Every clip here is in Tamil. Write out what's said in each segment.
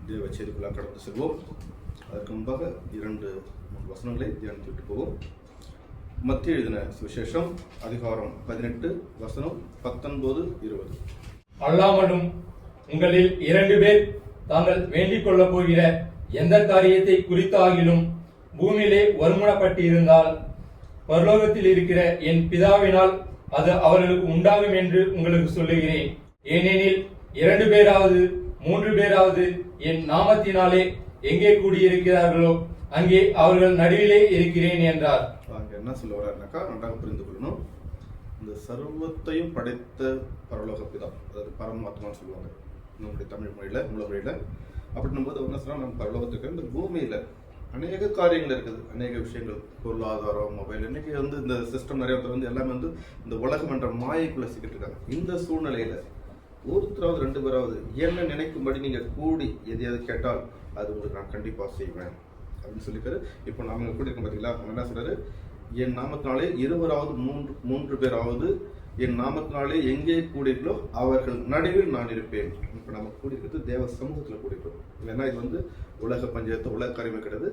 தேவ செய்திக்குள்ளாக கடந்து செல்வோம். அதற்கு முன்பாக 2-3 வசனங்களை தியானித்துவிட்டு போவோம். மத்திய எழுதின சுவிசேஷம் அதிகாரம் 18 வசனம் 19-20. அல்லாமலும் உங்களில் 2 பேர் தாங்கள் வேண்டிக் கொள்ளப் போகிற எந்த காரியத்தை குறித்தாகிலும் பூமியிலே ஒருமுனப்பட்டிருந்தால் பரலோகத்தில் இருக்கிற என் பிதாவினால் அது அவர்களுக்கு உண்டாகும் என்று உங்களுக்கு சொல்லுகிறேன். ஏனெனில் 2 பேராவது 3 பேராவது என் நாமத்தினாலே எங்கே கூடியிருக்கிறார்களோ அங்கே அவர்கள் நடுவிலே இருக்கிறேன் என்றார். என்ன சொல்ல வர்றாருனாக்கா நன்றாக புரிந்து கொள்ளணும். இந்த சர்வத்தையும் படைத்த பரலோக பிதா, அதாவது பரமாத்மான்னு சொல்லுவாங்க நம்முடைய தமிழ் மொழியில, மூல மொழியில. அப்படின்னும் போது என்ன சொன்னா, நம்ம பரலோகத்துக்கு இந்த பூமியில அநேக காரியங்கள் இருக்குது, அநேக விஷயங்கள், பொருளாதாரம், மொபைல், இன்னைக்கு இந்த சிஸ்டம் நிறைய எல்லாமே இந்த உலகம் என்ற மாயைக்குள்ள சிக்கிட்டு இருக்காங்க. இந்த சூழ்நிலையில ஒருத்தராவது 2 பேராவது என்ன நினைக்கும்படி நீங்க கூடி எதையாவது கேட்டால் அது உங்களுக்கு நான் கண்டிப்பா செய்வேன் அப்படின்னு சொல்லிக்காரு. இப்போ நாம கூடி இருக்கோம் பார்த்தீங்களா, அவங்க என்ன சொல்றாரு, என் நாமத்தினாலே 2 பேராவது என் நாமத்தினாலே எங்கே கூடியிருக்கோ அவர்கள் நடுவில் நான் இருப்பேன். இப்போ நம்ம கூடியிருக்கிறது தேவ சமூகத்துல கூடியிருக்கோம். இல்லைன்னா இது உலக பஞ்சாயத்து, உலக காரியமே கிடையாது,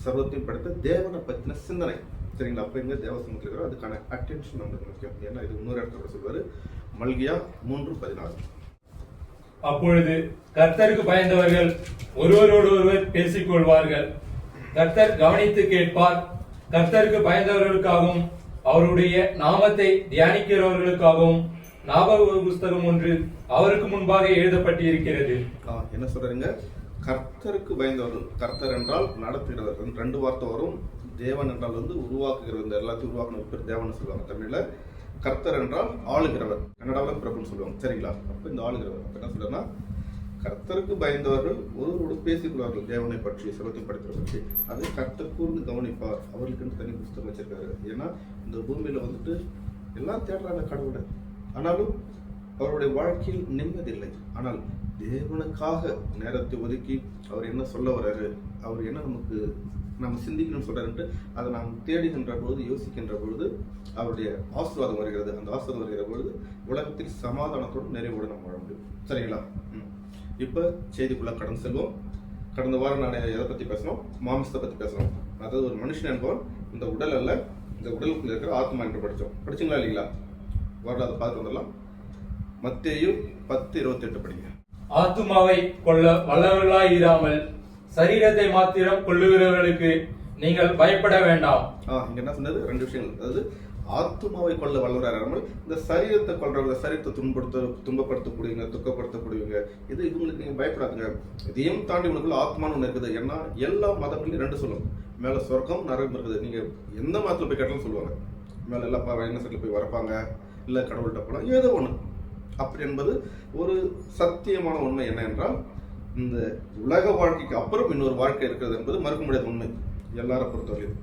சர்வத்தையும் படைத்த தேவனை பற்றின சிந்தனை. சரிங்களா? அப்போ எங்க தேவ சமூகத்தில் இருக்கிறோம், அதுக்கான அட்டென்ஷன் நம்மளுக்கு முக்கியம். ஏன்னா இது இன்னொரு இடத்துல சொல்வாரு, மல்கியா 3:16. அப்பொழுது கர்த்தருக்கு பயந்தவர்கள் ஒருவரோடு ஒருவர் பேசிக் கொள்வார்கள். கர்த்தர் கவனித்து கேட்பார். கர்த்தருக்கு பயந்தவர்களுக்காகவும் அவருடைய நாமத்தை தியானிக்கிறவர்களுக்காகவும் ஞாபக புஸ்தகம் ஒன்று அவருக்கு முன்பாக எழுதப்பட்டிருக்கிறது. என்ன சொல்றீங்க? கர்த்தருக்கு பயந்தவர்கள். கர்த்தர் என்றால் நடத்துகிறவர்கள், 2 வார்த்தை வரும். தேவன் என்றால் உருவாக்குகிறவர், இந்த எல்லாத்தையும் உருவாக்குன தேவன் சொல்லுவாங்க தமிழ்ல. கர்த்தர் என்றால் ஆளுகிறவர், கன்னடாவில் பிரபுன்னு சொல்லுவாங்க. சரிங்களா? அப்ப இந்த ஆளுகிறவர் என்ன சொல்றேன்னா, கர்த்தருக்கு பயந்தவர்கள் ஒருவரோடு பேசிக்கொள்வார்கள் தேவனை பற்றி, செல்வத்தை படுத்துற பற்றி. அதை கர்த்தர் கூர்ந்து கவனிப்பார். அவர்களுக்கு தனி புஸ்தகம் வச்சிருக்காரு. ஏன்னா இந்த பூமியில எல்லாம் தேடுறாங்க கடவுளை, ஆனாலும் அவருடைய வாழ்க்கையில் நிம்மதி இல்லை. ஆனால் தேவனுக்காக நேரத்தை ஒதுக்கி அவர் என்ன சொல்ல வர்றாரு, அவர் என்ன நம்ம சிந்திக்கணும்னு சொல்றாருன்ட்டு அதை நாம் தேடுகின்ற பொழுது, யோசிக்கின்ற பொழுது அவருடைய ஆசீர்வாதம் வருகிறது. அந்த ஆசீர்வாதம் வருகிற பொழுது உலகத்தில் சமாதானத்தோடு நிறைவோடு நம்ம வாழ முடியும். சரிங்களா? இப்ப செய்திக்குள்ள கடந்து செல்வோம். கடந்த வாரம் நான் எதை பத்தி பேசணும்? மாமிசத்தை பத்தி பேசணும். அதாவது ஒரு மனுஷன் என்பவன் இந்த உடல் அல்ல, இந்த உடலுக்குள்ள இருக்கிற ஆத்மா என்று படிச்சுங்களா இல்லைங்களா? வரல, அதை பார்த்து வந்துடலாம். மத்தேயு 10:28 படிங்க. ஆத்துமாவை கொள்ள வல்லவர்களாயிராமல் சரீரத்தை மாத்திரம் கொள்ளுகிறவர்களுக்கு நீங்கள் பயப்பட வேண்டாம். இங்க என்ன சொன்னது? 2 விஷயங்கள். அதாவது ஆத்துமாவை கொள்ள வல்லவராமல் இந்த சரீரத்தை கொள்றவங்க, சரீரத்தை துன்பப்படுத்தக்கூடியவங்க, துக்கப்படுத்தக்கூடியவங்க, இவங்களுக்கு நீங்க பயப்படாதுங்க. இதையும் தாண்டி உங்களுக்குள்ள ஆத்மான்னு ஒண்ணு இருக்குது. ஏன்னா எல்லா மதங்களையும் 2 சொல்லும். மேல சொர்க்கம், நரகம் இருக்குது. நீங்க எந்த மதத்துல போய் கேட்டாலும் சொல்லுவாங்க, மேல எல்லாம் வைனசத்துல போய் வரப்பாங்க, இல்ல கடவுள்கிட்ட போலாம், ஏதோ ஒண்ணு. அப்படி என்பது ஒரு சத்தியமான உண்மை. என்ன என்றால், இந்த உலக வாழ்க்கைக்கு அப்புறம் இன்னொரு வாழ்க்கை இருக்கிறது என்பது மறுக்க முடியாத உண்மை எல்லாரை பொறுத்தவரையும்.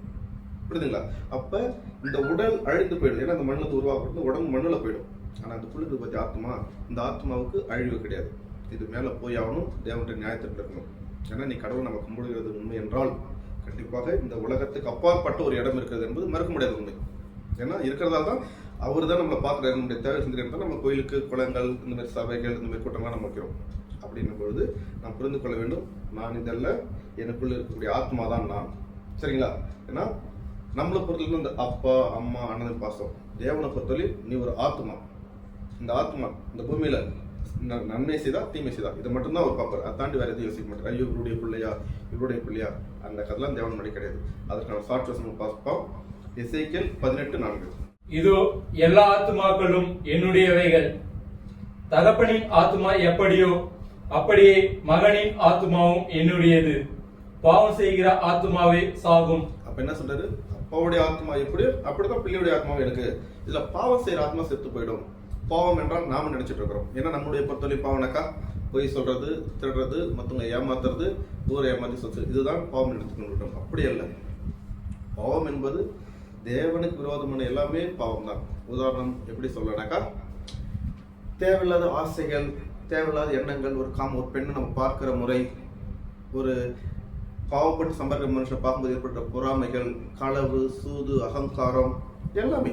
புரியுதுங்களா? அப்ப இந்த உடல் அழிந்து போயிடும். ஏன்னா அந்த மண்ணில் உருவாக்குறது உடம்பு மண்ணுல போயிடும். ஆனா அந்த புள்ளிக்கு பத்தி ஆத்மா, இந்த ஆத்மாவுக்கு அழிவு கிடையாது. இது மேல போய் ஆகணும், தேவனுடைய நியாயத்தில் இருக்கணும். ஏன்னா நீ கடவுள் நம்ம கும்பிடுகிறது உண்மை என்றால் கண்டிப்பாக இந்த உலகத்துக்கு அப்பாற்பட்ட ஒரு இடம் இருக்கிறது என்பது மறுக்க முடியாத உண்மை. ஏன்னா இருக்கிறதால தான் அவர் தான் நம்மளை பார்க்குறாரு. நம்முடைய தேவை சிந்திக்கிறதா நம்ம கோயிலுக்கு, குளங்கள், இந்த மாதிரி சபைகள், இந்த மாதிரி கூட்டங்கள்லாம் நம்ம வைக்கிறோம். அப்படின்னும் பொழுது நாம் புரிந்து கொள்ள வேண்டும், நான் இதெல்லாம் எனக்குள்ள இருக்கக்கூடிய ஆத்மா தான் நான். சரிங்களா? ஏன்னா நம்மளை பொறுத்தவரைக்கும் இந்த அப்பா, அம்மா, அண்ணன் பாசம். தேவனை பொறுத்தவரை நீ ஒரு ஆத்மா. இந்த ஆத்மா இந்த பூமியில நன்மை செய்தா தீமை செய்தா இதை மட்டும்தான் அவர் பார்ப்பார். அதை தாண்டி வேற எதையும் யோசிக்க மாட்டார். ஐயோ இவருடைய பிள்ளையா, அந்த கதைலாம் தேவன் மொழி கிடையாது. அதற்கான சாட்சி பார்ப்போம். எசேக்கியேல் 18:4. இதோ எல்லா ஆத்துமாக்களும் என்னுடையவைகள். தகப்பனின் ஆத்மா எப்படியோ அப்படியே மகனின் ஆத்மாவும் என்னுடையது. பாவம் செய்கிற ஆத்மாவே சாகும். அப்ப என்ன சொல்றாரு? அப்பாவுடைய ஆத்மா எப்படியோ அப்படிதான் பிள்ளையுடைய ஆத்மாவும் எனக்கு. இதுல பாவம் செய்யற ஆத்மா செத்து போயிடும். பாவம் என்றால் நாம நினைச்சிட்டு இருக்கிறோம். ஏன்னா நம்முடைய பொறுத்தவரை பாவனாக்கா பொய் சொல்றது, திருடுறது, மற்றவங்க ஏமாத்துறது, தூர ஏமாத்தி சொல்றது, இதுதான் பாவம் எடுத்துக்கொண்டு. அப்படி அல்ல. பாவம் என்பது தேவனுக்கு விரோதமான எல்லாமே பாவம் தான். உதாரணம் எப்படி சொல்லனாக்கா, தேவையில்லாத ஆசைகள், தேவையில்லாத எண்ணங்கள், ஒரு பெண்ணை நம்ம பார்க்கிற முறை, ஒரு பாவப்பட்டு சம்பாதிக்கிற மனுஷனை பார்க்கும்போது ஏற்பட்ட பொறாமைகள், களவு, சூது, அகங்காரம், எல்லாமே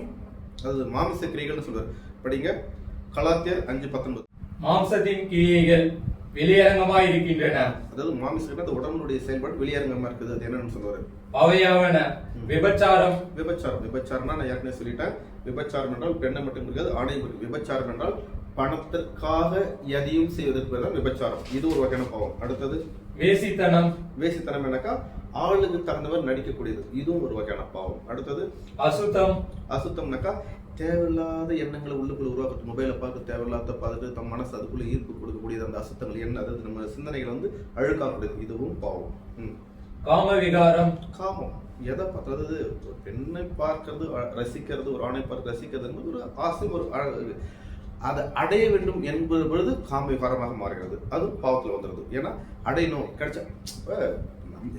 அது மாமிச கிரியைகள்னு சொல்றாரு. படிங்க கலாத்தியர் 5:19. மாம்சத்தின் கிரியைகள் வெளியரங்கமாய் இருக்கின்றன. அதாவது மாமிசம் அந்த உடம்புடைய செயல்பாடு வெளியரங்கமா இருக்குது. அது என்னன்னு சொல்லுவாரு? அவையாவன விபச்சாரம். விபச்சாரம்னா நான் ஏற்கனவே சொல்லிட்டேன். விபச்சாரம் என்றால் பெண்ணை மட்டும் இருக்காது, ஆணையம் இருக்கு. விபச்சாரம் என்றால் பணத்திற்காக எதையும் செய்வதற்கு பேர் தான் விபச்சாரம். இது ஒரு வகையான பாவம். அடுத்தது வேசித்தனம். வேசித்தனம் என்னக்கா ஆளுக்கு தகுந்தவர் நடிக்கக்கூடியது. இதுவும் ஒரு வகையான பாவம். அடுத்தது அசுத்தம். அசுத்தம்னாக்கா தேவையில்லாத எண்ணங்களை உள்ளுக்குள்ள உருவாக்குறது. மொபைலை பார்த்து தேவையில்லாத பார்த்துட்டு தம் மனசு அதுக்குள்ள ஈர்ப்பு கொடுக்கக்கூடியது. அந்த அசுத்தங்கள் என்ன, அதாவது நம்ம சிந்தனைகளை அழுக்காக்கூடியது. இதுவும் பாவம். காம விகாரம். காமம் எதை பார்த்தது? ஒரு பெண்ணை பார்க்கறது, ரசிக்கிறது, ஒரு ஆணை பார்க்க ரசிக்கிறது என்பது ஒரு ஆசை, ஒரு அழகு. அதை அடைய வேண்டும் என்பது பொழுது காம விகாரமாக மாறுகிறது. அது பாவத்தில் வந்துடுது. ஏன்னா அடையணும் கிடைச்சா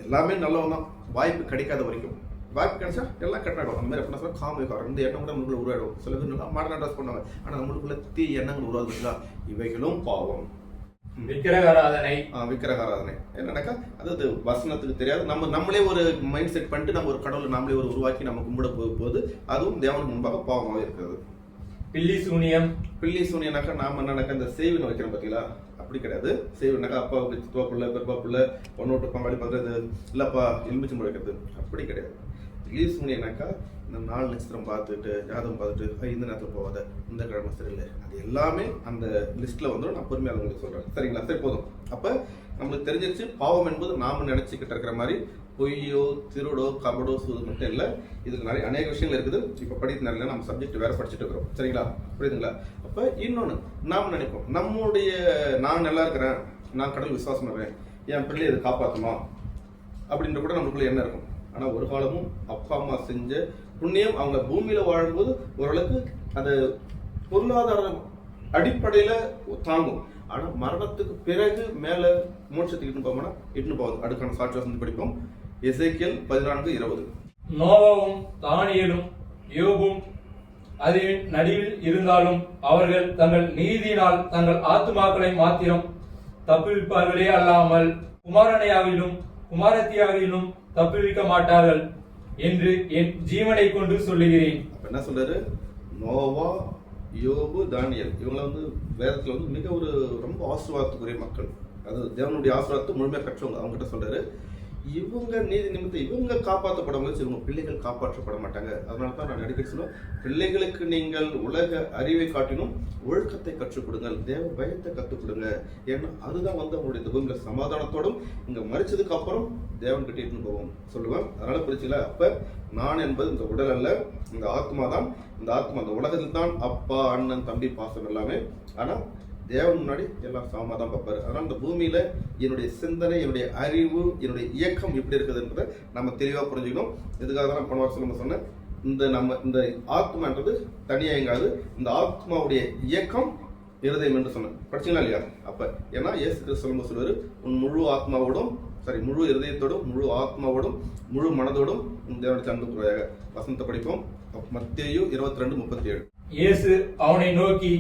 எல்லாமே நல்லவன் தான். வாய்ப்பு கிடைக்காத வரைக்கும் வாய்ப்பு கிடைச்சா எல்லாம் கட்டாடும். அந்த மாதிரி என்ன காம விகாரம் இந்த எண்ணம் கூட நம்மளுக்குள்ள உருவாயிடும். சில பேர் நல்லா மாடர்ன் ட்ரெஸ் பண்ணுவாங்க, ஆனால் நம்மளுக்குள்ள தீய எண்ணங்கள் உருவாகுதுங்களா, இவைகளும் பாவம். விக்கிரகாராதனை. விக்கிரகாராதனை என்னன்னாக்கா அதாவது வசனத்துக்கு தெரியாது, நம்மளே ஒரு மைண்ட் செட் பண்ணிட்டு நம்ம ஒரு கடவுளை நாமளே ஒரு உருவாக்கி நம்ம கும்பிட போகும்போது அதுவும் தேவனுக்கு முன்பாக பாவமாக இருக்கிறது. பில்லி சூனியம். பில்லி சூனியனாக்கா நாம என்னன்னாக்கா இந்த சேவின் வைக்கிறோம் பார்த்தீங்களா, அப்படி கிடையாது. சேவினாக்கா அப்பாவுக்கு சித்துவா பிள்ளை பெருப்பா பிள்ளை பொண்ணோட்டு பங்காளி பண்றது இல்லப்பா எலுமிச்சம் வைக்கிறது அப்படி கிடையாது. பில்லி சூனியனாக்கா இந்த 4 நட்சத்திரம் பார்த்துட்டு ஜாதகம் பார்த்துட்டு இந்த நேரத்தில் போகாத, இந்த கிழமை சரியில்லை, அது எல்லாமே அந்த லிஸ்ட்ல வந்து நான் பொறுமையாக உங்களுக்கு சொல்றேன். சரிங்களா? சரி போதும். அப்ப நம்மளுக்கு தெரிஞ்சிருச்சு பாவம் என்பது நாம நினைச்சுக்கிட்டு இருக்கிற மாதிரி பொய்யோ திருடோ கபடோ சூது மட்டும் இல்லை. இதுக்கு நிறைய அநேக விஷயங்கள் இருக்குது. இப்போ படித்த நேரில் நம்ம சப்ஜெக்ட் வேற படிச்சுட்டு இருக்கிறோம். சரிங்களா? புரியுதுங்களா? அப்ப இன்னொன்னு நாம் நினைப்போம், நம்முடைய நான் நல்லா இருக்கிறேன், நான் கடவுள் விசுவாசம் பண்ணுறேன், என் பிள்ளை இதை காப்பாற்றுமா அப்படின்ற கூட நம்மளுக்குள்ள என்ன இருக்கும். ஆனா ஒரு காலமும் அப்பா அம்மா செஞ்ச புண்ணியம் அவங்க பூமியில வாழும்போது ஓரளவுக்கு அது பொருளாதார அடிப்படையில தாங்கும். ஆனா மரணத்துக்கு பிறகு மேல மோட்சத்துக்கு இட்டு போகணும்னா இட்டு போகுது. அடுக்கான சாட்சி படிப்போம். எசேக்கியேல் 14:20. நோவாவும் தானியேலும் யோபும் அதில் நடுவில் இருந்தாலும் அவர்கள் தங்கள் நீதியினால் தங்கள் ஆத்துமாக்களை மாத்திரம் தப்புவிப்பார்களே அல்லாமல் குமாரனையாகிலும் குமாரத்தியாகிலும் தப்புவிக்க மாட்டார்கள் என்று என் ஜீவனை கொண்டு சொல்லுகிறேன். என்ன சொல்றாரு? நோவா, யோபு, தானியேல் இவங்களை வேதத்துல மிக ஒரு ரொம்ப ஆசீர்வாதத்துக்குரிய மக்கள். அது தேவனுடைய ஆசீர்வாதத்தை முழுமையாக பெற்றவங்க. அவங்க கிட்ட சொல்றாரு, இவங்க நீதி நிமித்தம் இவங்க காப்பாற்றப்படும்போது இவங்க பிள்ளைகள் காப்பாற்றப்பட மாட்டாங்க. அதனால தான் நான் அடிக்கடி சொல்லுவேன், பிள்ளைகளுக்கு நீங்கள் உலக அறிவை காட்டிலும் ஒழுக்கத்தை கற்றுக் கொடுங்கள், தேவ பயத்தை கற்றுக் கொடுங்க. ஏன்னா அதுதான் அவங்களுடைய பூமியில சமாதானத்தோடும் இங்க மறிச்சதுக்கு அப்புறம் தேவன் கிட்டே போவோம் சொல்லுவேன். அதனால புரிச்சுல, அப்ப நான் என்பது இந்த உடல் அல்ல, இந்த ஆத்மா தான். இந்த ஆத்மா அந்த உலகத்தில் தான் அப்பா அண்ணன் தம்பி பாசம் எல்லாமே. ஆனா தேவன் முன்னாடி எல்லாம் சமமாக பார்ப்பாரு. அதனால இந்த பூமியில என்னுடைய சிந்தனை, என்னுடைய அறிவு, என்னுடைய இயக்கம் எப்படி இருக்குதுன்றதை நம்ம தெளிவா புரிஞ்சுக்கணும். இதுக்காக தான் போன வருஷம் சொன்னேன், இந்த ஆத்மான்றது தனியா எங்காது, இந்த ஆத்மாவுடைய இயக்கம் இருதயம் என்று சொன்னேன். படிச்சீங்களா இல்லையா? அப்ப ஏன்னா இயேசு கிறிஸ்து சொல்லுவாரு, உன் முழு ஆத்மாவோடும் முழு இருதயத்தோடும் முழு ஆத்மாவோடும் முழு மனதோடும் தேவனை சார்ந்து வசனத்தை படிப்போம். மத்தேயு 22:37. இயேசு அவனை நோக்கி,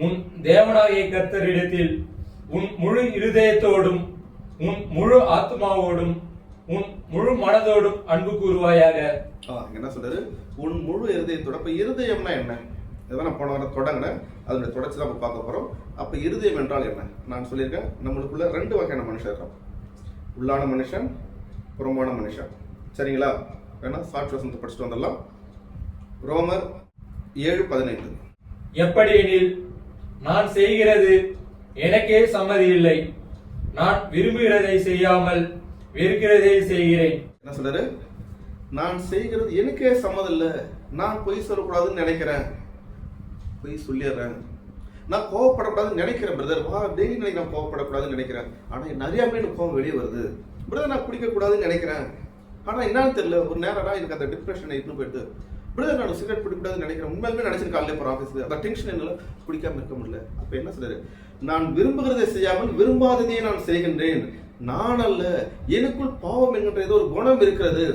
உன் தேவனாகிய கர்த்தரிடத்தில் உன் முழு இருதயத்தோடும் உன் முழு ஆத்மாவோடும் உன் முழு மனதோடும் அன்பு கூறுவாயாக. என்ன சொல்றாரு? உன் முழு இருதயத்தோட. அப்ப இருதயம்னா என்ன? இதான் நான் போன வாரம் தொடங்கினேன், அதனுடைய தொடர்ச்சி தான் பார்க்க போறோம். அப்ப இருதயம் என்றால் என்ன? நான் சொல்லியிருக்கேன், நம்மளுக்குள்ள 2 வகையான மனுஷன் இருக்கான். உள்ளான மனுஷன், புறம்பான மனுஷன். சரிங்களா? வேணா சாட்சி வசனத்தை படிச்சுட்டு வந்துடலாம். ரோமர் 7:15. எப்படி எனில் நான் செய்கிறது எனக்கே சம்மதி இல்லை, நான் விரும்புகிறதை செய்யாமல் வெறுக்கிறதை செய்கிறேன். என்ன சொல்றாரு? நான் செய்கிறது எனக்கே சம்மதம் இல்லை, நான் பொய் சொல்லக்கூடாதுன்னு நினைக்கிறேன், பொய் சொல்லிடுறேன். நான் கோவப்படக்கூடாதுன்னு நினைக்கிறேன் பிரதர், டெய்லி நான் கோவப்படக்கூடாதுன்னு நினைக்கிறேன், ஆனா நிறைய பேர் கோவம் வெளியே வருது. பிரதர் நான் குடிக்க கூடாதுன்னு நினைக்கிறேன், ஆனா என்னன்னு தெரியல, ஒரு நேரம் எனக்கு அந்த டிப்ரெஷனை இட்டு போயிடுது. பிரதர் நான் சிகரெட் பிடிக்கூடாதுன்னு நினைக்கிறேன், உண்மையுமே நினைச்சிருக்கேன் காலையில போற ஆஃபீஸ்க்கு, அந்த டென்ஷன் என்னால குடிக்காம இருக்க முடியல. அப்ப என்ன சொல்றாரு? நான் விரும்புகிறதை செய்யாமல் விரும்பாததையே நான் செய்கின்றேன், நான் அல்ல, எனக்குள் பாவம் என்கின்ற ஏதோ ஒரு குணம் இருக்கிறது.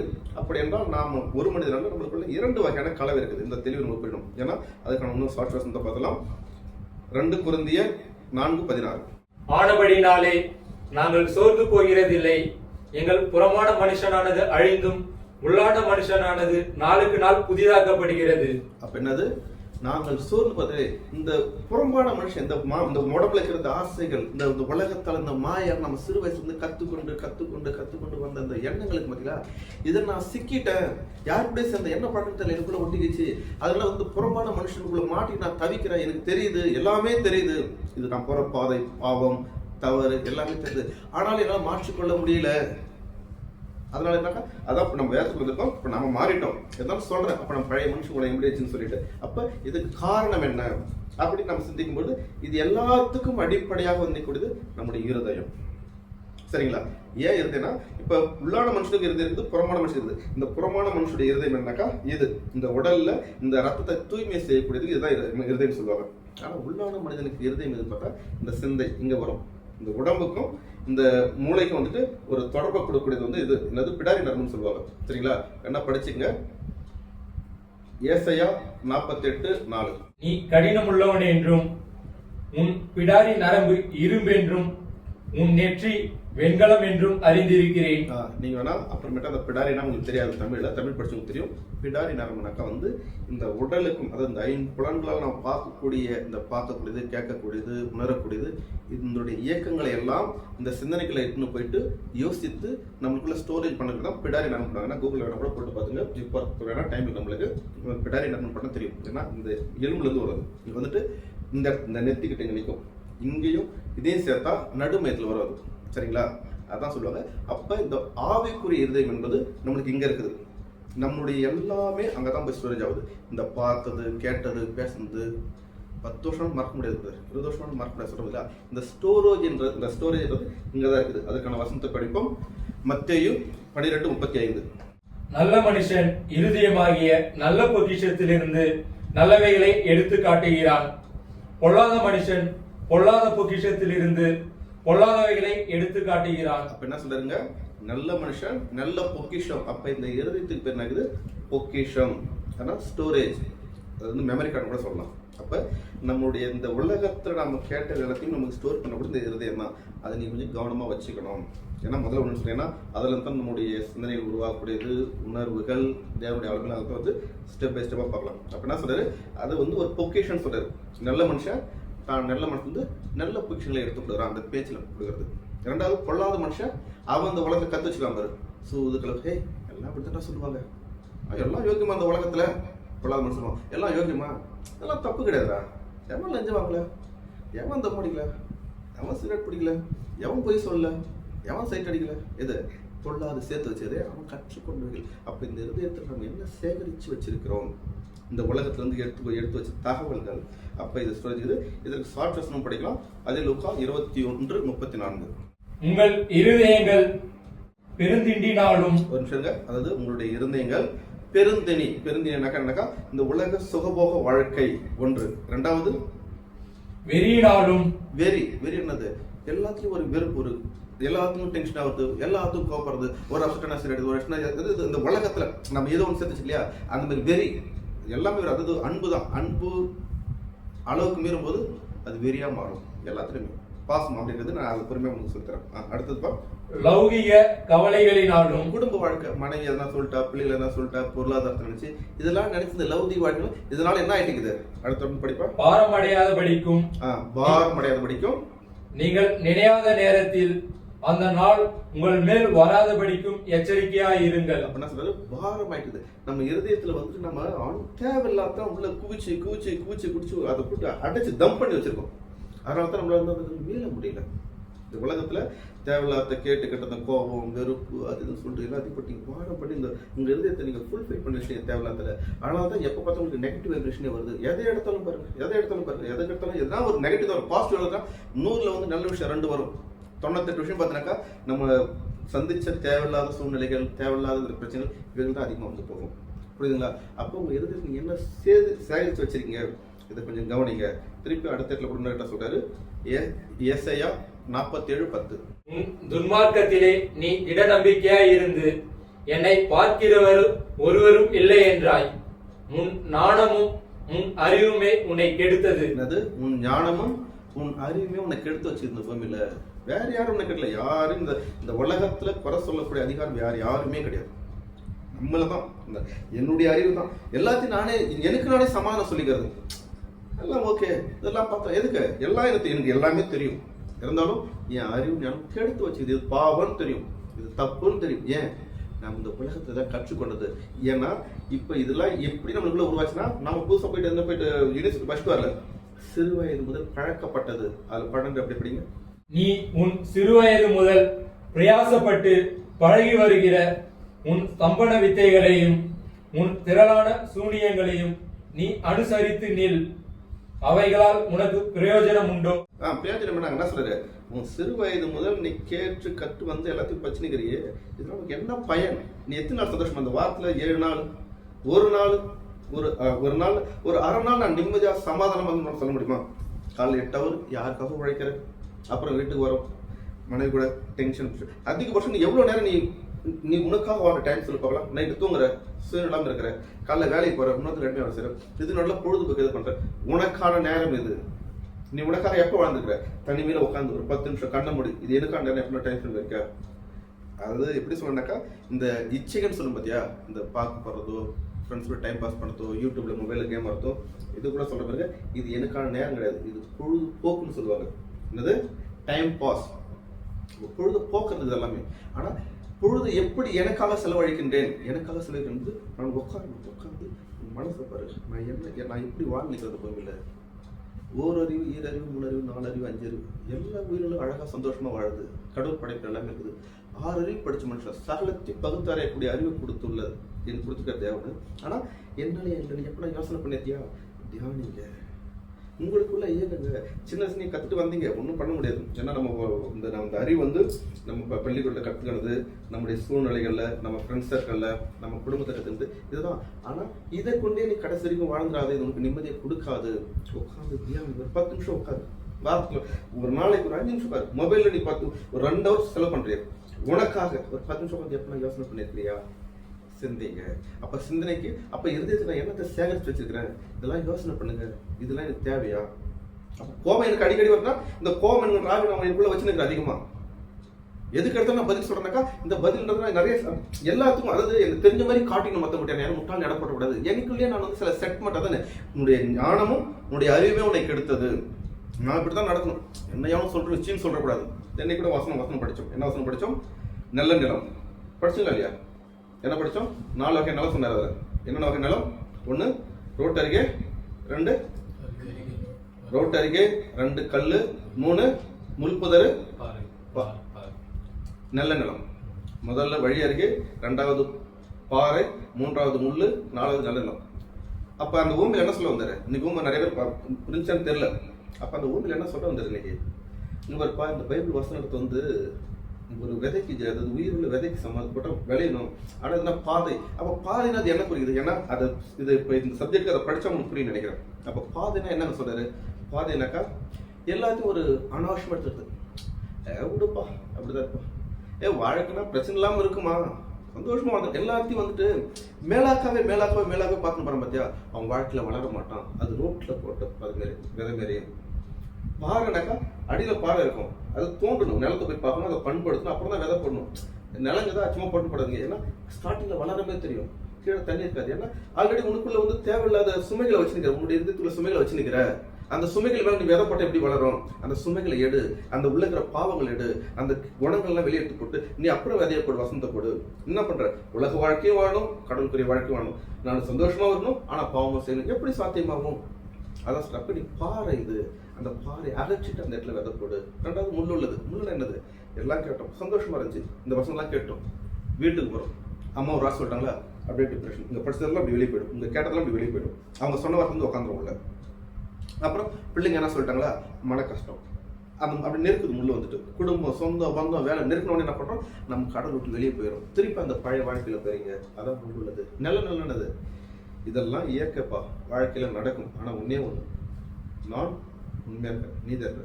அப்படி என்றால் நாம் ஒரு மனிதனால நம்மளுக்குள்ள 2 வகையான கலவை இருக்குது. இந்த தெளிவு நமக்கு போயிடும். ஏன்னா அதுக்கான இன்னும் சாட்சி வசனத்தை பார்த்தலாம். 2 கொரிந்தியர் 4:16. ஆனபடினாலே நாங்கள் சோர்ந்து போகிறதில்லை, எங்கள் புறமான மனுஷனானது அழிந்தும் உள்ளான மனுஷனானது நாளுக்கு நாள் புதிதாக்கப்படுகிறது. அப்ப என்னது? நாங்கள் சோர்ந்து பார்த்து இந்த புறம்பான மனுஷன் இந்த உடம்புல இருக்கிற இந்த ஆசைகள் இந்த உலகத்தால் இந்த மாயம் நம்ம சிறு வயசுல இருந்து கத்துக்கொண்டு வந்த அந்த எண்ணங்களுக்கு பார்த்தீங்களா, இதை நான் சிக்கிட்டேன், யார் கூட சேர்ந்த என்ன பழக்கத்தில் எனக்குள்ள ஒட்டிக்கிச்சு, அதனால வந்து புறம்பான மனுஷனுக்குள்ள மாட்டி நான் தவிக்கிறேன், எனக்கு தெரியுது, எல்லாமே தெரியுது, இது நான் போற பாதை பாவம் தவறு எல்லாமே தெரியுது, ஆனாலும் என்னால மாற்றிக்கொள்ள முடியல. அதனால என்னக்கா, அதான் நம்ம வேதத்துக்கு வந்திருக்கோம், இப்ப நம்ம மாறிட்டோம், எதாவது சொல்றேன், அப்ப நம்ம பழைய மனுஷன் கூட எப்படி ஆச்சுன்னு சொல்லிட்டு, அப்ப இதுக்கு காரணம் என்ன அப்படின்னு நம்ம சிந்திக்கும் போது இது எல்லாத்துக்கும் அடிப்படையாக வந்துக்கூடியது நம்முடைய இருதயம். சரிங்களா? ஏன் இருந்தேன்னா, இப்ப உள்ளான மனுஷனுக்கு இருதயம் இருக்குது, புறமான மனுஷன் இருக்குது. இந்த புறமான மனுஷனுடைய இருதயம் என்னக்கா, இது இந்த உடல்ல இந்த ரத்தத்தை தூய்மை செய்யக்கூடியது, இதுதான் இருதயம் சொல்லுவாங்க. ஆனா உள்ளான மனிதனுக்கு இருதயம் எது பார்த்தா இந்த சிந்தை இங்க வரும். இந்த உடம்புக்கும் இந்த மூளைக்கும் வந்துட்டு ஒரு தொடர்பை கொடுக்கக்கூடியது வந்து இது என்னது, பிடாரி நரம்புன்னு சொல்லுவாங்க. சரிங்களா? என்ன படிச்சுங்க, ஏசாயா 48:4. நீ கடினமுள்ளவன் என்றும் உன் பிடாரி நரம்பு இரும்பு என்றும் உன் நெற்றி வெண்கலம் என்றும் அறிந்திருக்கிறேன். நீங்க வேணா அப்புறமேட்டா அந்த பிடாரினா உங்களுக்கு தெரியாது, தமிழ் படிச்சவங்களுக்கு தெரியும். பிடாரி நரம்புனாக்கா வந்து இந்த உடலுக்கும், அதாவது இந்த 5 புலன்களால் நம்ம பார்க்கக்கூடியது, கேட்கக்கூடியது, உணரக்கூடியது, இதனுடைய இயக்கங்களை எல்லாம் இந்த சிந்தனைகளை எடுத்துன்னு போயிட்டு யோசித்து நம்மளுக்குள்ள ஸ்டோரேஜ் பண்ணது தான் பிடாரி நரம்பு. ஏன்னா கூகுள் வேணா கூட போட்டு பாத்துங்க, இப்போ வேணா டைம் நம்மளுக்கு பிடாரி நரம்பு பண்ண தெரியும். ஏன்னா இந்த எலும்புல இருந்து வருது, இது வந்துட்டு இந்த நெத்திக்கிட்ட இங்க நிற்கும், இங்கேயும் இதையும் சேர்த்தா நடுமயத்தில் வராது. சரிங்களா? அதான் சொல்லுவாங்க. அப்ப இந்த ஆவிக்குரிய இருதயம் என்பது நம்மளுக்கு இங்க இருக்குது, நம்மளுடைய எல்லாமே அங்கதான் போய் ஸ்டோரேஜ் ஆகுது. இந்த பார்த்தது, கேட்டது, பேசுனது 10 வருஷம் மறக்க முடியாது, 20 வருஷம் மறக்க முடியாது சொல்றதுல இந்த ஸ்டோரேஜ் இங்கதான் இருக்குது. அதுக்கான வசனத்தை படிப்போம். மத்தேயு 12:35. நல்ல மனுஷன் இருதயமாகிய நல்ல பொக்கிஷத்திலிருந்து நல்லவைகளை எடுத்து காட்டுகிறான், பொல்லாத மனுஷன் பொல்லாத பொக்கிஷத்திலிருந்து பொல்லாதவைகளை எடுத்து காட்டுகிறான். அப்ப என்ன சொல்றாருங்க, நல்ல மனுஷன் நல்ல பொக்கிஷம். அப்ப இந்த இருதயத்துக்கு பேர் என்னது, பொக்கிஷம், ஸ்டோரேஜ், அது வந்து மெமரி கார்டு கூட சொல்லலாம். அப்ப நம்மளுடைய இந்த உலகத்துல நம்ம கேட்ட எல்லாத்தையும் நமக்கு ஸ்டோர் பண்ண கூட இந்த இருதயம் தான். அதை நீ கொஞ்சம் கவனமா வச்சுக்கணும். ஏன்னா முதல்ல ஒன்று சொன்னீங்கன்னா அதுல தான் நம்முடைய சிந்தனைகள் உருவாக்கக்கூடியது, உணர்வுகள், தேவனுடைய அளவில் அதை வந்து ஸ்டெப் பை ஸ்டெப்பா பார்க்கலாம். அப்ப என்ன சொல்றாரு, அது வந்து ஒரு பொக்கிஷன் சொல்றாரு. நல்ல மனுஷன் தான் நல்ல மனுஷன் வந்து நல்ல பொக்கிஷங்களை எடுத்து கொடுக்குறான், அந்த பேச்சில் கொடுக்குறது. இரண்டாவது, பொல்லாத மனுஷன் அவன் அந்த உலகத்தை கத்து வச்சுக்கலாம் பாரு, சூதுக்களுக்கு ஹே எல்லாம் இப்படித்தான் சொல்லுவாங்க, எல்லாம் யோகியமா அந்த உலகத்துல. பொல்லாத மனுஷன் எல்லாம் யோகியமா, எல்லாம் தப்பு கிடையாதா, எவன் லஞ்சம் வாங்கல, எவன் தப்பு அடிக்கல, எவன் சிகரெட் பிடிக்கல, எவன் பொய் சொல்லல, எவன் சைட் அடிக்கல, எது பொல்லாது சேர்த்து வச்சதே அவன் கற்றுக்கொண்டு. அப்ப இந்த இருதயத்தில் நம்ம என்ன சேகரிச்சு வச்சிருக்கிறோம், இந்த உலகத்துல இருந்து எடுத்து வச்ச தகவல்கள். அப்ப இது சொல்லுது, இதற்கு ஷார்ட் வசனம் படிக்கலாம். அதே லூக்கா 21:34. உங்கள் இருதயங்கள் பெருந்திண்டினாலும், ஒரு நிமிஷங்க, அதாவது உங்களுடைய இருதயங்கள் பெருந்தினாக்கா இந்த உலக சுகபோக வாழ்க்கை ஒன்று. இரண்டாவது, வெறியினாலும், வெறி என்னது, எல்லாத்துலயும் ஒரு வெறுப்பு, ஒரு எல்லாத்துக்கும் டென்ஷன் ஆகுது, எல்லாத்துக்கும் கோபப்படுறது, ஒரு அப்செட்டான சரி ஒரு இந்த உலகத்துல நம்ம ஏதோ ஒன்று சேர்த்துச்சு இல்லையா, அந்த மாதிரி வெறி எல்லாமே. அதாவது அன்பு தான், அன்பு அளவுக்கு மீறும் போது அது வெறியா மாறும். எல்லாத்துலயுமே பாசம் அப்படின்றது நான் அது பொறுமையா உங்களுக்கு சொல்லித்தரேன். அடுத்ததுப்பா, லௌகிக கவலைகளினாலும், குடும்ப வாழ்க்கை, மனைவி எதனா சொல்லிட்டா, பிள்ளைகள் எதனா சொல்லிட்டா, பொருளாதாரத்தை நினைச்சு இதெல்லாம் நினைச்சு இந்த லௌகிக வாழ்க்கை இதனால என்ன ஆயிட்டுக்குது. அடுத்த படிப்பா, பாரம் அடையாத படிக்கும் நீங்கள் நினையாத நேரத்தில் அந்த நாள் உங்கள் மேல் வராதபடிக்கும் எச்சரிக்கையா இருங்கள். அப்படின்னா சொல்றது பாரம் ஆயிட்டுது. நம்ம இருதயத்துல வந்துட்டு நம்ம தேவையில்லாத உள்ள குவிச்சு அதை போட்டு அடைச்சு தம் பண்ணி வச்சிருக்கோம். அதனாலதான் நம்மளால மீள முடியல. இந்த உலகத்துல தேவையில்லாத கேட்ட கோபம், வெறுப்பு, அது சொல்லிட்டு எல்லாத்தையும் போட்டு பாடம் பண்ணி இந்த உங்க இருதயத்தை நீங்க ஃபுல்ஃபில் பண்ணி வச்சீங்க தேவையில்லாத. அதனாலதான் எப்ப பார்த்தா உங்களுக்கு நெகட்டிவ் வைப்ரேஷனே வருது. எதை எடுத்தாலும் பாருங்க எதனா ஒரு நெகட்டிவ் வரும், பாசிட்டிவ் தான். 100ல வந்து நல்ல விஷயம் 2 வரும். 98 விஷயம் பார்த்தீங்கன்னாக்கா நம்ம சந்திச்ச தேவையில்லாத சூழ்நிலைகள், தேவையில்லாத பிரச்சனைகள், இவைகள் தான் அதிகமாக வந்து போகும். புரியுதுங்களா? அப்போ உங்க இருதயத்தை நீங்க என்ன சேகரித்து வச்சிருக்கீங்க, இதை கொஞ்சம் கவனிங்க. திருப்பி அடுத்த இடத்துல கூட என்ன சொல்றாரு, ஏசாயா 47:10. துன்மார்க்கத்திலே நீ இட நம்பிக்கையா இருந்து என்னை பார்க்கிறவர் ஒருவரும் இல்லை என்றாய். உன் ஞானமும் உன் அறிவுமே உன்னை கெடுத்தது. என்னது? உன் ஞானமும் உன் அறிவுமே உன்னை கெடுத்து வச்சிருந்த பூமியில. வேற யாரும் உன்னை கெடல. யாரும் இந்த உலகத்துல குறை சொல்லக்கூடிய அதிகாரம் யாருமே கிடையாது. நம்மளதான் என்னுடைய அறிவு தான் எல்லாத்தையும் எனக்கு நானே சமாதானம் சொல்லிக்கிறது. எல்லாம் ஓகே, இதெல்லாம் பார்த்தா எதுக்கு எல்லாம் எனக்கு எல்லாமே தெரியும். இருந்தாலும் என் அறிவு ஞானம் கெடுத்து வச்சுக்குது. இது பாவம்னு தெரியும், இது தப்புன்னு தெரியும். ஏன்? நம்ம இந்த உலகத்தை தான் கற்றுக்கொண்டது. ஏன்னா இப்ப இதெல்லாம் எப்படி நம்மளுக்குள்ள உருவாச்சுன்னா, நம்ம புதுசா போயிட்டு யூனிவர்சிட்டி ஃபர்ஸ்ட் வரல, சிறு வயது முதல் பழக்கப்பட்டது. அது பன்னெண்டு அப்படி எப்படிங்க? நீ உன் சிறுவயது முதல் பிரயாசப்பட்டு பழகி வருகிற உன் ஸ்தம்பன வித்தைகளையும் உன் திரளான சூனியங்களையும் நீ அனுசரித்து நில். அவைகளால் உனக்கு பிரயோஜனம் உண்டோ? பிரயோஜனம் என்ன சொல்றாரு? உன் சிறு வயது முதல் நீ கேட்டு கற்று வந்து எல்லாத்தையும் பச்சினிக்கிறியே, இதனால உனக்கு என்ன பயன்? நீ எத்தனை நாள் சந்தோஷமா? அந்த வாரத்துல 7 நாள், ஒரு நாள், ஒரு நாள், ஒரு அரை நாள் நான் நிம்மதியா சமாதானமா வந்து சொல்ல முடியுமா? காலைல 8 ஹவர் யாருக்காக உழைக்கிற, அப்புறம் வீட்டுக்கு வரும், மனைவி கூட டென்ஷன். அதிகபட்சம் நீ எவ்வளவு நேரம் நீ உனக்காக வாங்க டைம் சொல்லி பார்க்கலாம். நைட்டு தூங்குற, சூரியன் இல்லாம இருக்கிற, காலைல வேலைக்கு போற, இன்னொரு 2 வேலை செய்யற, இது நல்ல பொழுதுபோக்கு இது பண்ற. உனக்கான நேரம் இது. நீ உனக்காக எப்போ வாழ்ந்துக்கிற? தனிமையில உட்காந்து ஒரு 10 நிமிஷம் கண்ண முடி. இது எனக்கான நேரம் எப்போ டைம் இருக்க? அதாவது எப்படி சொல்லணும்னாக்கா, இந்த இச்சைகள்னு சொல்லும் பார்த்தியா, இந்த பார்க்க போறதோ, ஃப்ரெண்ட்ஸ் கூட டைம் பாஸ் பண்ணதோ, யூடியூப்ல மொபைல்ல கேம் ஆடுறதோ, இது கூட சொல்ற பிறகு இது எனக்கான நேரம் கிடையாது, இது பொழுதுபோக்குன்னு சொல்லுவாங்க. என்னது? டைம் பாஸ், பொழுது போக்குறது எல்லாமே. ஆனா பொழுது எப்படி எனக்காக செலவழிக்கின்றேன்? எனக்காக செலவழிக்கிறது நான் உட்காந்து மனசை பாரு, நான் எப்படி வாழ்ந்துக்கிறது பூமியில. ஓரறிவு, ஈரறிவு, 3 அறிவு, 4 அறிவு, 5 அறிவு, எல்லா உயிரிலும் அழகா சந்தோஷமா வாழுது. கடவுள் படைப்பு எல்லாமே இருக்குது. 6 அறிவு படிச்ச மனுஷன் சகலத்தை பகுத்தாரையக்கூடிய அறிவு கொடுத்துள்ளது, எனக்கு கொடுத்துக்க தேவை. ஆனா என்னால எப்ப யோசனை பண்ணியா? தியானிங்க, உங்களுக்குள்ள இயங்குங்க. சின்ன நீங்க கத்துட்டு வந்தீங்க, ஒன்றும் பண்ண முடியாது. ஏன்னா நம்ம அறிவு நம்ம பள்ளிக்கூடத்தில் கற்றுக்கிறது, நம்முடைய சூழ்நிலைகள்ல, நம்ம ஃப்ரெண்ட்ஸ் சர்க்கிள்ல, நம்ம குடும்பத்தை கற்றுக்கிறது இதுதான். ஆனா இதை கொண்டே நீ கடைசி வரைக்கும் வாழ்ந்துடாது, இது உனக்கு நிம்மதியை கொடுக்காது. உட்காந்து தியானம் ஒரு 10 நிமிஷம் உட்காரு. வாரத்துல ஒரு நாளைக்கு ஒரு 5 நிமிஷம் உட்காரு. மொபைல்ல நீ ஒரு 2 ஹவர்ஸ் செலவு பண்றியா, உனக்காக ஒரு 10 நிமிஷம் உட்காந்து எப்ப யோசனை பண்ணிருக்கிறியா? சிந்திங்க. அப்ப சிந்தனைக்கு அப்ப இருதயத்துல நான் என்னத்தை சேகரிச்சு வச்சிருக்கிறேன், இதெல்லாம் யோசனை பண்ணுங்க. இதெல்லாம் எனக்கு தேவையா? அப்ப கோபம் எனக்கு அடிக்கடி வருதுன்னா, இந்த கோபம் எனக்கு ராவி நான் எனக்குள்ள வச்சுருக்கிறேன் அதிகமா. எதுக்கு எடுத்தாலும் நான் பதில் சொல்றேன்னாக்கா, இந்த பதில்ன்றது நிறைய எல்லாத்துக்கும், அதாவது எனக்கு தெரிஞ்ச மாதிரி காட்டிக்கணும். மத்த முடியாது, யாரும் முட்டாள் இடப்படக்கூடாது. எனக்குள்ளேயே நான் சில செட் மட்டும் தானே, உன்னுடைய ஞானமும் உன்னுடைய அறிவுமே உனக்கு எடுத்தது. நான் இப்படித்தான் நடக்கணும். என்னையாவும் சொல்றேன், சீன் சொல்லக்கூடாது. என்னை கூட வசனம் படிச்சோம். என்ன வசனம் படிச்சோம்? நல்ல நிலம் படிச்சுங்களா இல்லையா? என்ன படிச்சோம்? 4 வகை நிலம் சொன்னார். அதில் என்னென்ன வகை நிலம்? 1 ரோட்டு அருகே, 2 ரோட்டு அருகே, 2 கல்லு, 3 முள்புதரு, நல்ல நிலம். முதல்ல வழி அருகே, 2வது பாறை, 3வது முள்ளு, 4வது நல்ல நிலம். அப்ப அந்த பூமியில் என்ன சொல்ல வந்தாரு? இன்னைக்கு பூமி நிறைய பேர் புரிஞ்சான்னு தெரியல. அப்ப அந்த பூமியில் என்ன சொல்ல வந்தாரு இன்னைக்கு? இந்த பைபிள் வசனத்தை ஒரு விதைக்கு, அதாவது உயிருள்ள விதைக்கு சம்மந்தப்பட்ட விளையணும். ஆனா இதுனா பாதை. அப்ப பாதைனா அது என்ன புரியுது? ஏன்னா இது இப்ப இந்த சப்ஜெக்ட் அதை படிச்சா உங்களுக்கு புரியும் நினைக்கிறேன். அப்ப பாதைனா என்ன சொல்றாரு? பாதைனாக்கா எல்லாத்தையும் ஒரு அனாவசியமா எடுத்துருது. விடுப்பா, அப்படிதான் இருப்பா. வாழ்க்கைனா பிரச்சனை இல்லாம இருக்குமா, சந்தோஷமா வந்து எல்லாத்தையும் மேலாக்காவே பார்க்கணும் பாரு பார்த்தியா, அவன் வாழ்க்கையில வளர மாட்டான். அது ரோட்ல போட்ட விதை மாரி. பாறைனாக்கா அடியில பாறை இருக்கும், அது தோண்டணும், நிலத்தை போய் பார்க்கணும், அதை பண்படுத்தணும், அப்புறம் தான் விதை போடணும். நிலங்கதான் சும்மா போட்டு போடாதுங்க. ஏன்னா ஸ்டார்டிங்ல வளரவே தெரியும், கீழே தண்ணி இருக்காது. ஏன்னா ஆல்ரெடி உனக்குள்ள தேவையில்லாத சுமைகளை வச்சுருக்கிற, உன்னுடைய இதயத்துக்குள்ள சுமைகளை வச்சுருக்கிற. அந்த சுமைகள் மேல நீ விதை போட்ட எப்படி வளரும்? அந்த சுமைகளை எடு, அந்த உள்ள இருக்கிற பாவங்கள் எடு, அந்த குணங்கள்லாம் வெளியெடுத்து போட்டு நீ அப்புறம் விதையை போடு, வசந்த போடு. என்ன பண்ற? உலக வாழ்க்கையும் வாழணும், கடவுளுக்குரிய வாழ்க்கையும் வாழணும். நான் சந்தோஷமா வரணும், ஆனா பாவமும் செய்யணும். எப்படி சாத்தியமாகும்? அதான் சொல்ற, நீ பாறை இது, அந்த பாறை அரைச்சிட்டு அந்த இடத்துல விதை போடு. 2வது முள் உள்ளது. முள்ள என்னது? எல்லாம் கேட்டோம், சந்தோஷமா இருந்துச்சு, இந்த வருஷம் எல்லாம் கேட்டோம். வீட்டுக்கு போறோம், அம்மா ஒரு ராசி சொல்லிட்டாங்களா, அப்படியே டிப்ரெஷன். இங்க படிச்சதெல்லாம் அப்படி வெளியே போயிடும், இங்க கேட்டதெல்லாம் அப்படி வெளியே போயிடும். அவங்க சொன்ன வார்த்தை உட்காந்துருவோம்ல. அப்புறம் பிள்ளைங்க என்ன சொல்லிட்டாங்களா, மன கஷ்டம். அப்படி நெருக்குது முள்ளு. குடும்பம், சொந்தம், பந்தம், வேலை நெருக்கணும்னு என்ன பண்றோம்? நம்ம கடல் விட்டு வெளியே போயிடும். திருப்பி அந்த பழைய வாழ்க்கையில போறீங்க. அதான் முள் உள்ளது. நல்லது. இதெல்லாம் இயற்கைப்பா, வாழ்க்கையில நடக்கும். ஆனா ஒன்னே ஒண்ணு, நான் உண்மையா இருக்க, நீதான் இருக்க,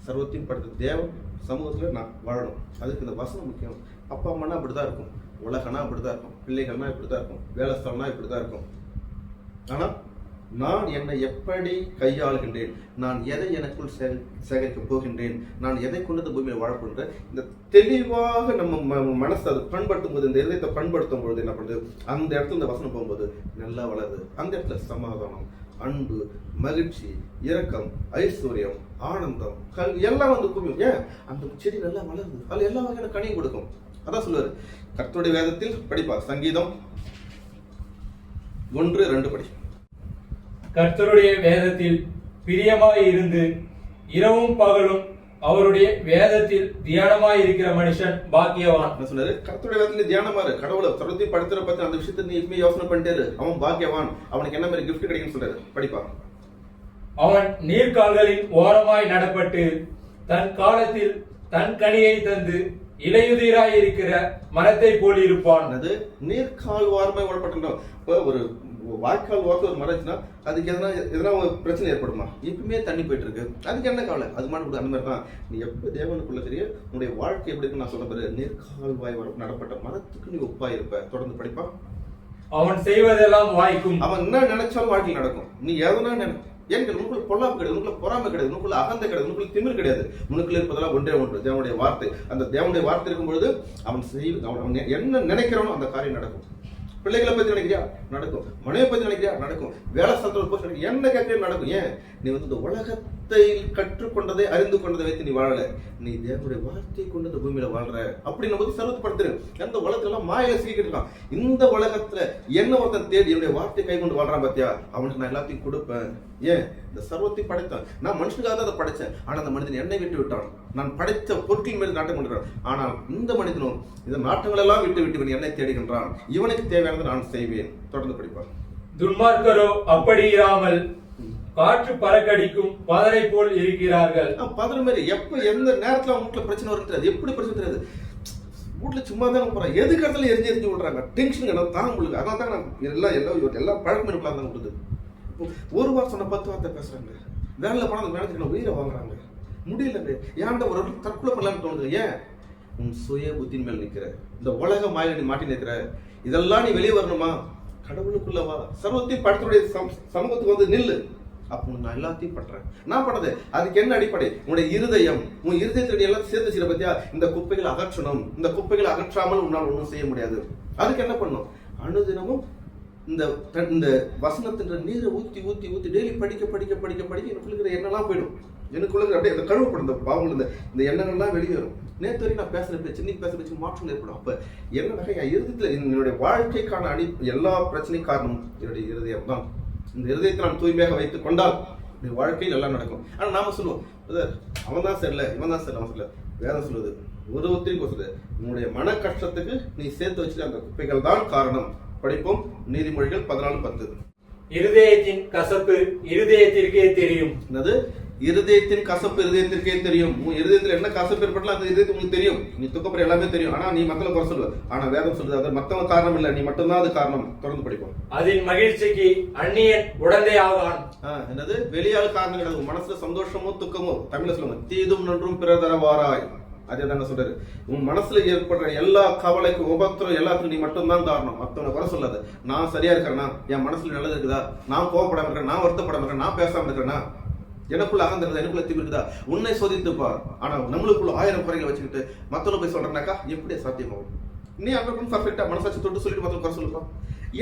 சர்வத்தையும் படுத்த தேவன் சமூகத்துல நான் வாழணும். அதுக்கு இந்த வசனம் முக்கியம். அப்பா அம்மானா அப்படிதான் இருக்கும், உலகனா அப்படிதான் இருக்கும், பிள்ளைகள்னா இப்படிதான் இருக்கும், வேலை ஸ்தலம்னா இப்படிதான் இருக்கும். ஆனா நான் என்னை எப்படி கையாளுகின்றேன், நான் எதை எனக்குள் சேகரிக்கப் போகின்றேன், நான் எதை கொண்டு இந்த பூமியில் வாழப்படுற இந்த தெளிவாக நம்ம மனசை அது பண்படுத்தும் போது, இந்த இதயத்தை பண்படுத்தும் பொழுது என்ன பண்ணுது, அந்த இடத்துல இந்த வசனம் போகும்போது நல்லா வளருது. அந்த இடத்துல சமாதானம், அன்பு, மகிழ்ச்சி, இரக்கம், ஐஸ்வர்யம், ஆனந்தம், எல்லாம் வந்து குவியும். ஏன் அந்த செடி நல்லா வளருது, அது எல்லா வகையான கனியும் கொடுக்கும். அதான் சொல்லுவாரு கர்த்தருடைய வேதத்தில் படிப்பார். சங்கீதம் 1:2 படி. கர்த்தருடைய வேதத்தில் பிரியமாய் இருந்து இரவும் பகலும் அவருடைய வேதத்தில் தியானமாய் இருக்கிற மனுஷன் பாக்கியவான். என்ன சொன்னாரு? கர்த்தருடைய வேதத்துல தியானமா இரு. கடவுளை சர்வத்தை படுத்துற பத்தி அந்த விஷயத்தை நீ எப்பவுமே யோசனை பண்ணிட்டே அவன் பாக்கியவான். அவனுக்கு என்ன மாதிரி கிஃப்ட் கிடைக்குன்னு சொல்றாரு. படிப்பா. அவன் நீர்க்கால்களின் ஓரமாய் நடப்பட்டு தன் காலத்தில் தன் கனியை தந்து இலையுதிராய் இருக்கிற மரத்தை போல் இருப்பான். அது நீர்கால் ஓரமாய் ஓடப்பட்டோம். இப்போ ஒரு வாய்க்கால் ஓரத்தில் ஒரு மரம் இருந்துச்சுன்னா அதுக்கு எதனா ஒரு பிரச்சனை ஏற்படுமா? இப்பவுமே தண்ணி போயிட்டு இருக்கு, அதுக்கு என்ன கவலை? அது மாதிரி அந்த மாதிரி தான் நீ எப்போ தேவனுக்குள்ள தெரியும் உன்னுடைய வாழ்க்கை எப்படி இருக்கு. நான் சொல்ல பாரு, நீர்கால் வாய் நடப்பட்ட மரத்துக்கு நீ ஒப்பா இருப்ப. தொடர்ந்து படிப்பா. அவன் செய்வதெல்லாம் வாய்க்கும். அவன் என்ன நினைச்சாலும் வாழ்க்கையில் நடக்கும். நீ எதனா ஏன் உனக்குள்ள பொல்லாப்பு கிடையாது, உனக்குள்ள பொறாமை கிடையாது, உனக்குள்ள அகந்தை கிடையாது, உனக்குள்ள திமிர் கிடையாது. உனக்குள்ள இருப்பதெல்லாம் ஒன்றே ஒன்று, தேவனுடைய வார்த்தை. அந்த தேவனுடைய வார்த்தை இருக்கும் பொழுது அவன் என்ன நினைக்கிறானோ அந்த காரியம் நடக்கும். பிள்ளைகளை பத்தி நினைக்கிறியா நடக்கும், மனையை பத்தி நினைக்கிறியா நடக்கும், வேலை ஸ்தலத்தில் போய் என்ன கேட்க நடக்கும். ஏன் நீ வந்து இந்த உலகத்தை கற்றுக்கொண்டதை அறிந்து கொண்டதை வைத்து நீ வாழல, நீ தேவனுடைய வார்த்தையை கொண்டு இந்த பூமியில வாழ்ற. அப்படி நம்ம சர்வப்படுத்துரு. அந்த உலகத்துல மாயில சிக்கிட்டு இருக்கான். இந்த உலகத்துல என்ன ஒருத்தன் தேடி என்னுடைய வார்த்தை கை கொண்டு வாழ்றான் பாத்தியா, அவனுக்கு நான் எல்லாத்தையும் கொடுப்பேன். ஏன் இந்த சர்வத்தை படைத்தான். நான் மனுஷனுக்காக தான் அதை படைச்சேன். ஆனா அந்த மனிதன் என்னை விட்டு விட்டான். நான் படைத்த பொருட்கள் மீது நாட்டம் கொண்டிருக்கிறான். ஆனால் இந்த மனிதனும் இந்த நாட்டங்கள் எல்லாம் விட்டு விட்டு என்னை தேடுகின்றான். இவனுக்கு தேவையானதை நான் செய்வேன். தொடர்ந்து படிப்பான். துன்மார்க்கரோ அப்படி இராமல் காற்று பறக்கடிக்கும் பதரை போல் இருக்கிறார்கள். பதற மாதிரி எப்ப எந்த நேரத்துல அவங்க வீட்டுல பிரச்சனை வரும் தெரியாது, எப்படி பிரச்சனை தெரியாது. வீட்டுல சும்மா தான் போறாங்க, எதுக்கு இடத்துல எரிஞ்சு விடுறாங்க, டென்ஷன் தான் உங்களுக்கு. அதான் தான் நான் எல்லாம் பழக்கம் இருக்கலாம் தான் கொடுக்குது. ஒரு வாரம் சொன்ன 10 வார்த்தை பேசுறாங்க, வேலையில போனா அந்த மேனேஜர் உயிரை வாங்குறாங்க. முடியல, ஏன்டா ஒரு தற்கொலை பண்ணலாம்னு தோணுது. ஏன் உன் சுய புத்தின் மேல் நிற்கிற, இந்த உலக மாயில நீ மாட்டி நிற்கிற. இதெல்லாம் நீ வெளியே வரணுமா? கடவுளுக்குள்ளவா, சர்வத்தையும் படத்துடைய சமூகத்துக்கு வந்து நில்லு. அப்போ நான் எல்லாத்தையும் பண்றேன். நான் பண்ணது அதுக்கு என்ன அடிப்படை? உன்னுடைய இருதயம். உன் இருதயத்தினுடைய எல்லாம் சேர்த்து வச்சுட பத்தியா, இந்த குப்பைகளை அகற்றணும். இந்த குப்பைகளை அகற்றாமல் உன்னால் ஒன்றும் செய்ய முடியாது. அதுக்கு என்ன பண்ணும்? அனுதினமும் இந்த வசனத்தின் நீரை ஊத்தி ஊத்தி ஊத்தி டெய்லி படிக்க படிக்க படிக்க படிக்க எனக்குள்ள எண்ணெல்லாம் போயிடும். எனக்குள்ள அப்படியே அந்த கழுவப்படும். இந்த பாவங்கள் இந்த எண்ணங்கள்லாம் வெளியேறும். நேற்று வரைக்கும் நான் பேசுற பேச்சு, இன்னைக்கு பேசுற பேச்சு மாற்றம் ஏற்படும். அப்ப என்ன என் இருதயத்துல என்னுடைய வாழ்க்கைக்கான எல்லா பிரச்சனையும் காரணம் என்னுடைய இருதயம் தான். இந்த இருதயத்தை நான் தூய்மையாக வைத்துக் கொண்டால் வாழ்க்கையில் எல்லாம் நடக்கும். ஆனா நாம சொல்லுவோம், அவன் தான் சரியில்லை, இவன் தான் சரி. அவன் சொல்ல வேதம் சொல்லுது, ஒருத்தருக்கு சொல்லுது, உன்னுடைய மன கஷ்டத்துக்கு நீ சேர்த்து வச்சுட்டு அந்த குப்பைகள் தான் காரணம். படிப்போம். நீதிமொழிகள் 14:10. இருதயத்தின் கசப்பு இருதயத்திற்கே தெரியும். என்னது? இருதயத்தின் கசப்பு இருதயத்திற்கே தெரியும். உன் இருதயத்தில் என்ன கசப்பு ஏற்படலாம் அந்த இருதயத்துக்கு உங்களுக்கு தெரியும். நீ துக்கப்படுற எல்லாமே தெரியும். ஆனா நீ மக்களை குறை சொல்லுவ. ஆனா வேதம் சொல்லுது அது மத்தவங்க காரணம் இல்ல, நீ மட்டும்தான் அது காரணம். தொடர்ந்து படிப்போம். அதன் மகிழ்ச்சிக்கு அந்நியன் உடந்தை ஆகான். என்னது? வெளியால் காரணம் கிடையாது. உன் மனசுல சந்தோஷமோ துக்கமோ, தமிழ்ல சொல்லுங்க, தீதும் நன்றும் பிறர் தரவாராய். அதே தாங்க சொல்றாரு. உன் மனசுல ஏற்படுற எல்லா கவலைக்கும் உபத்திரம் எல்லாத்துக்கும் நீ மட்டும்தான் காரணம். மத்தவங்க குறை சொல்லாத. நான் சரியா இருக்கிறேன்னா, என் மனசுல நல்லது இருக்குதா, நான் கோவப்படாம இருக்கிறேன், நான் வருத்தப்படாம இருக்கிறேன், நான் பேசாம இருக்கிறேன்னா, எனக்குள்ள அகந்திருந்தா, எனக்குள்ள தீவு இருக்குதா, உன்னை சோதித்துப்பா. ஆனா நம்மளுக்குள்ள 1000 குறைகளை வச்சுக்கிட்டு மத்தவங்க போய் சொல்றேன்னாக்கா எப்படி சாத்தியமாகும்? நீ அங்கே பர்ஃபெக்டா மனசாட்சி தொட்டு சொல்லிட்டு மத்தவங்க குறை சொல்லுப்பான்.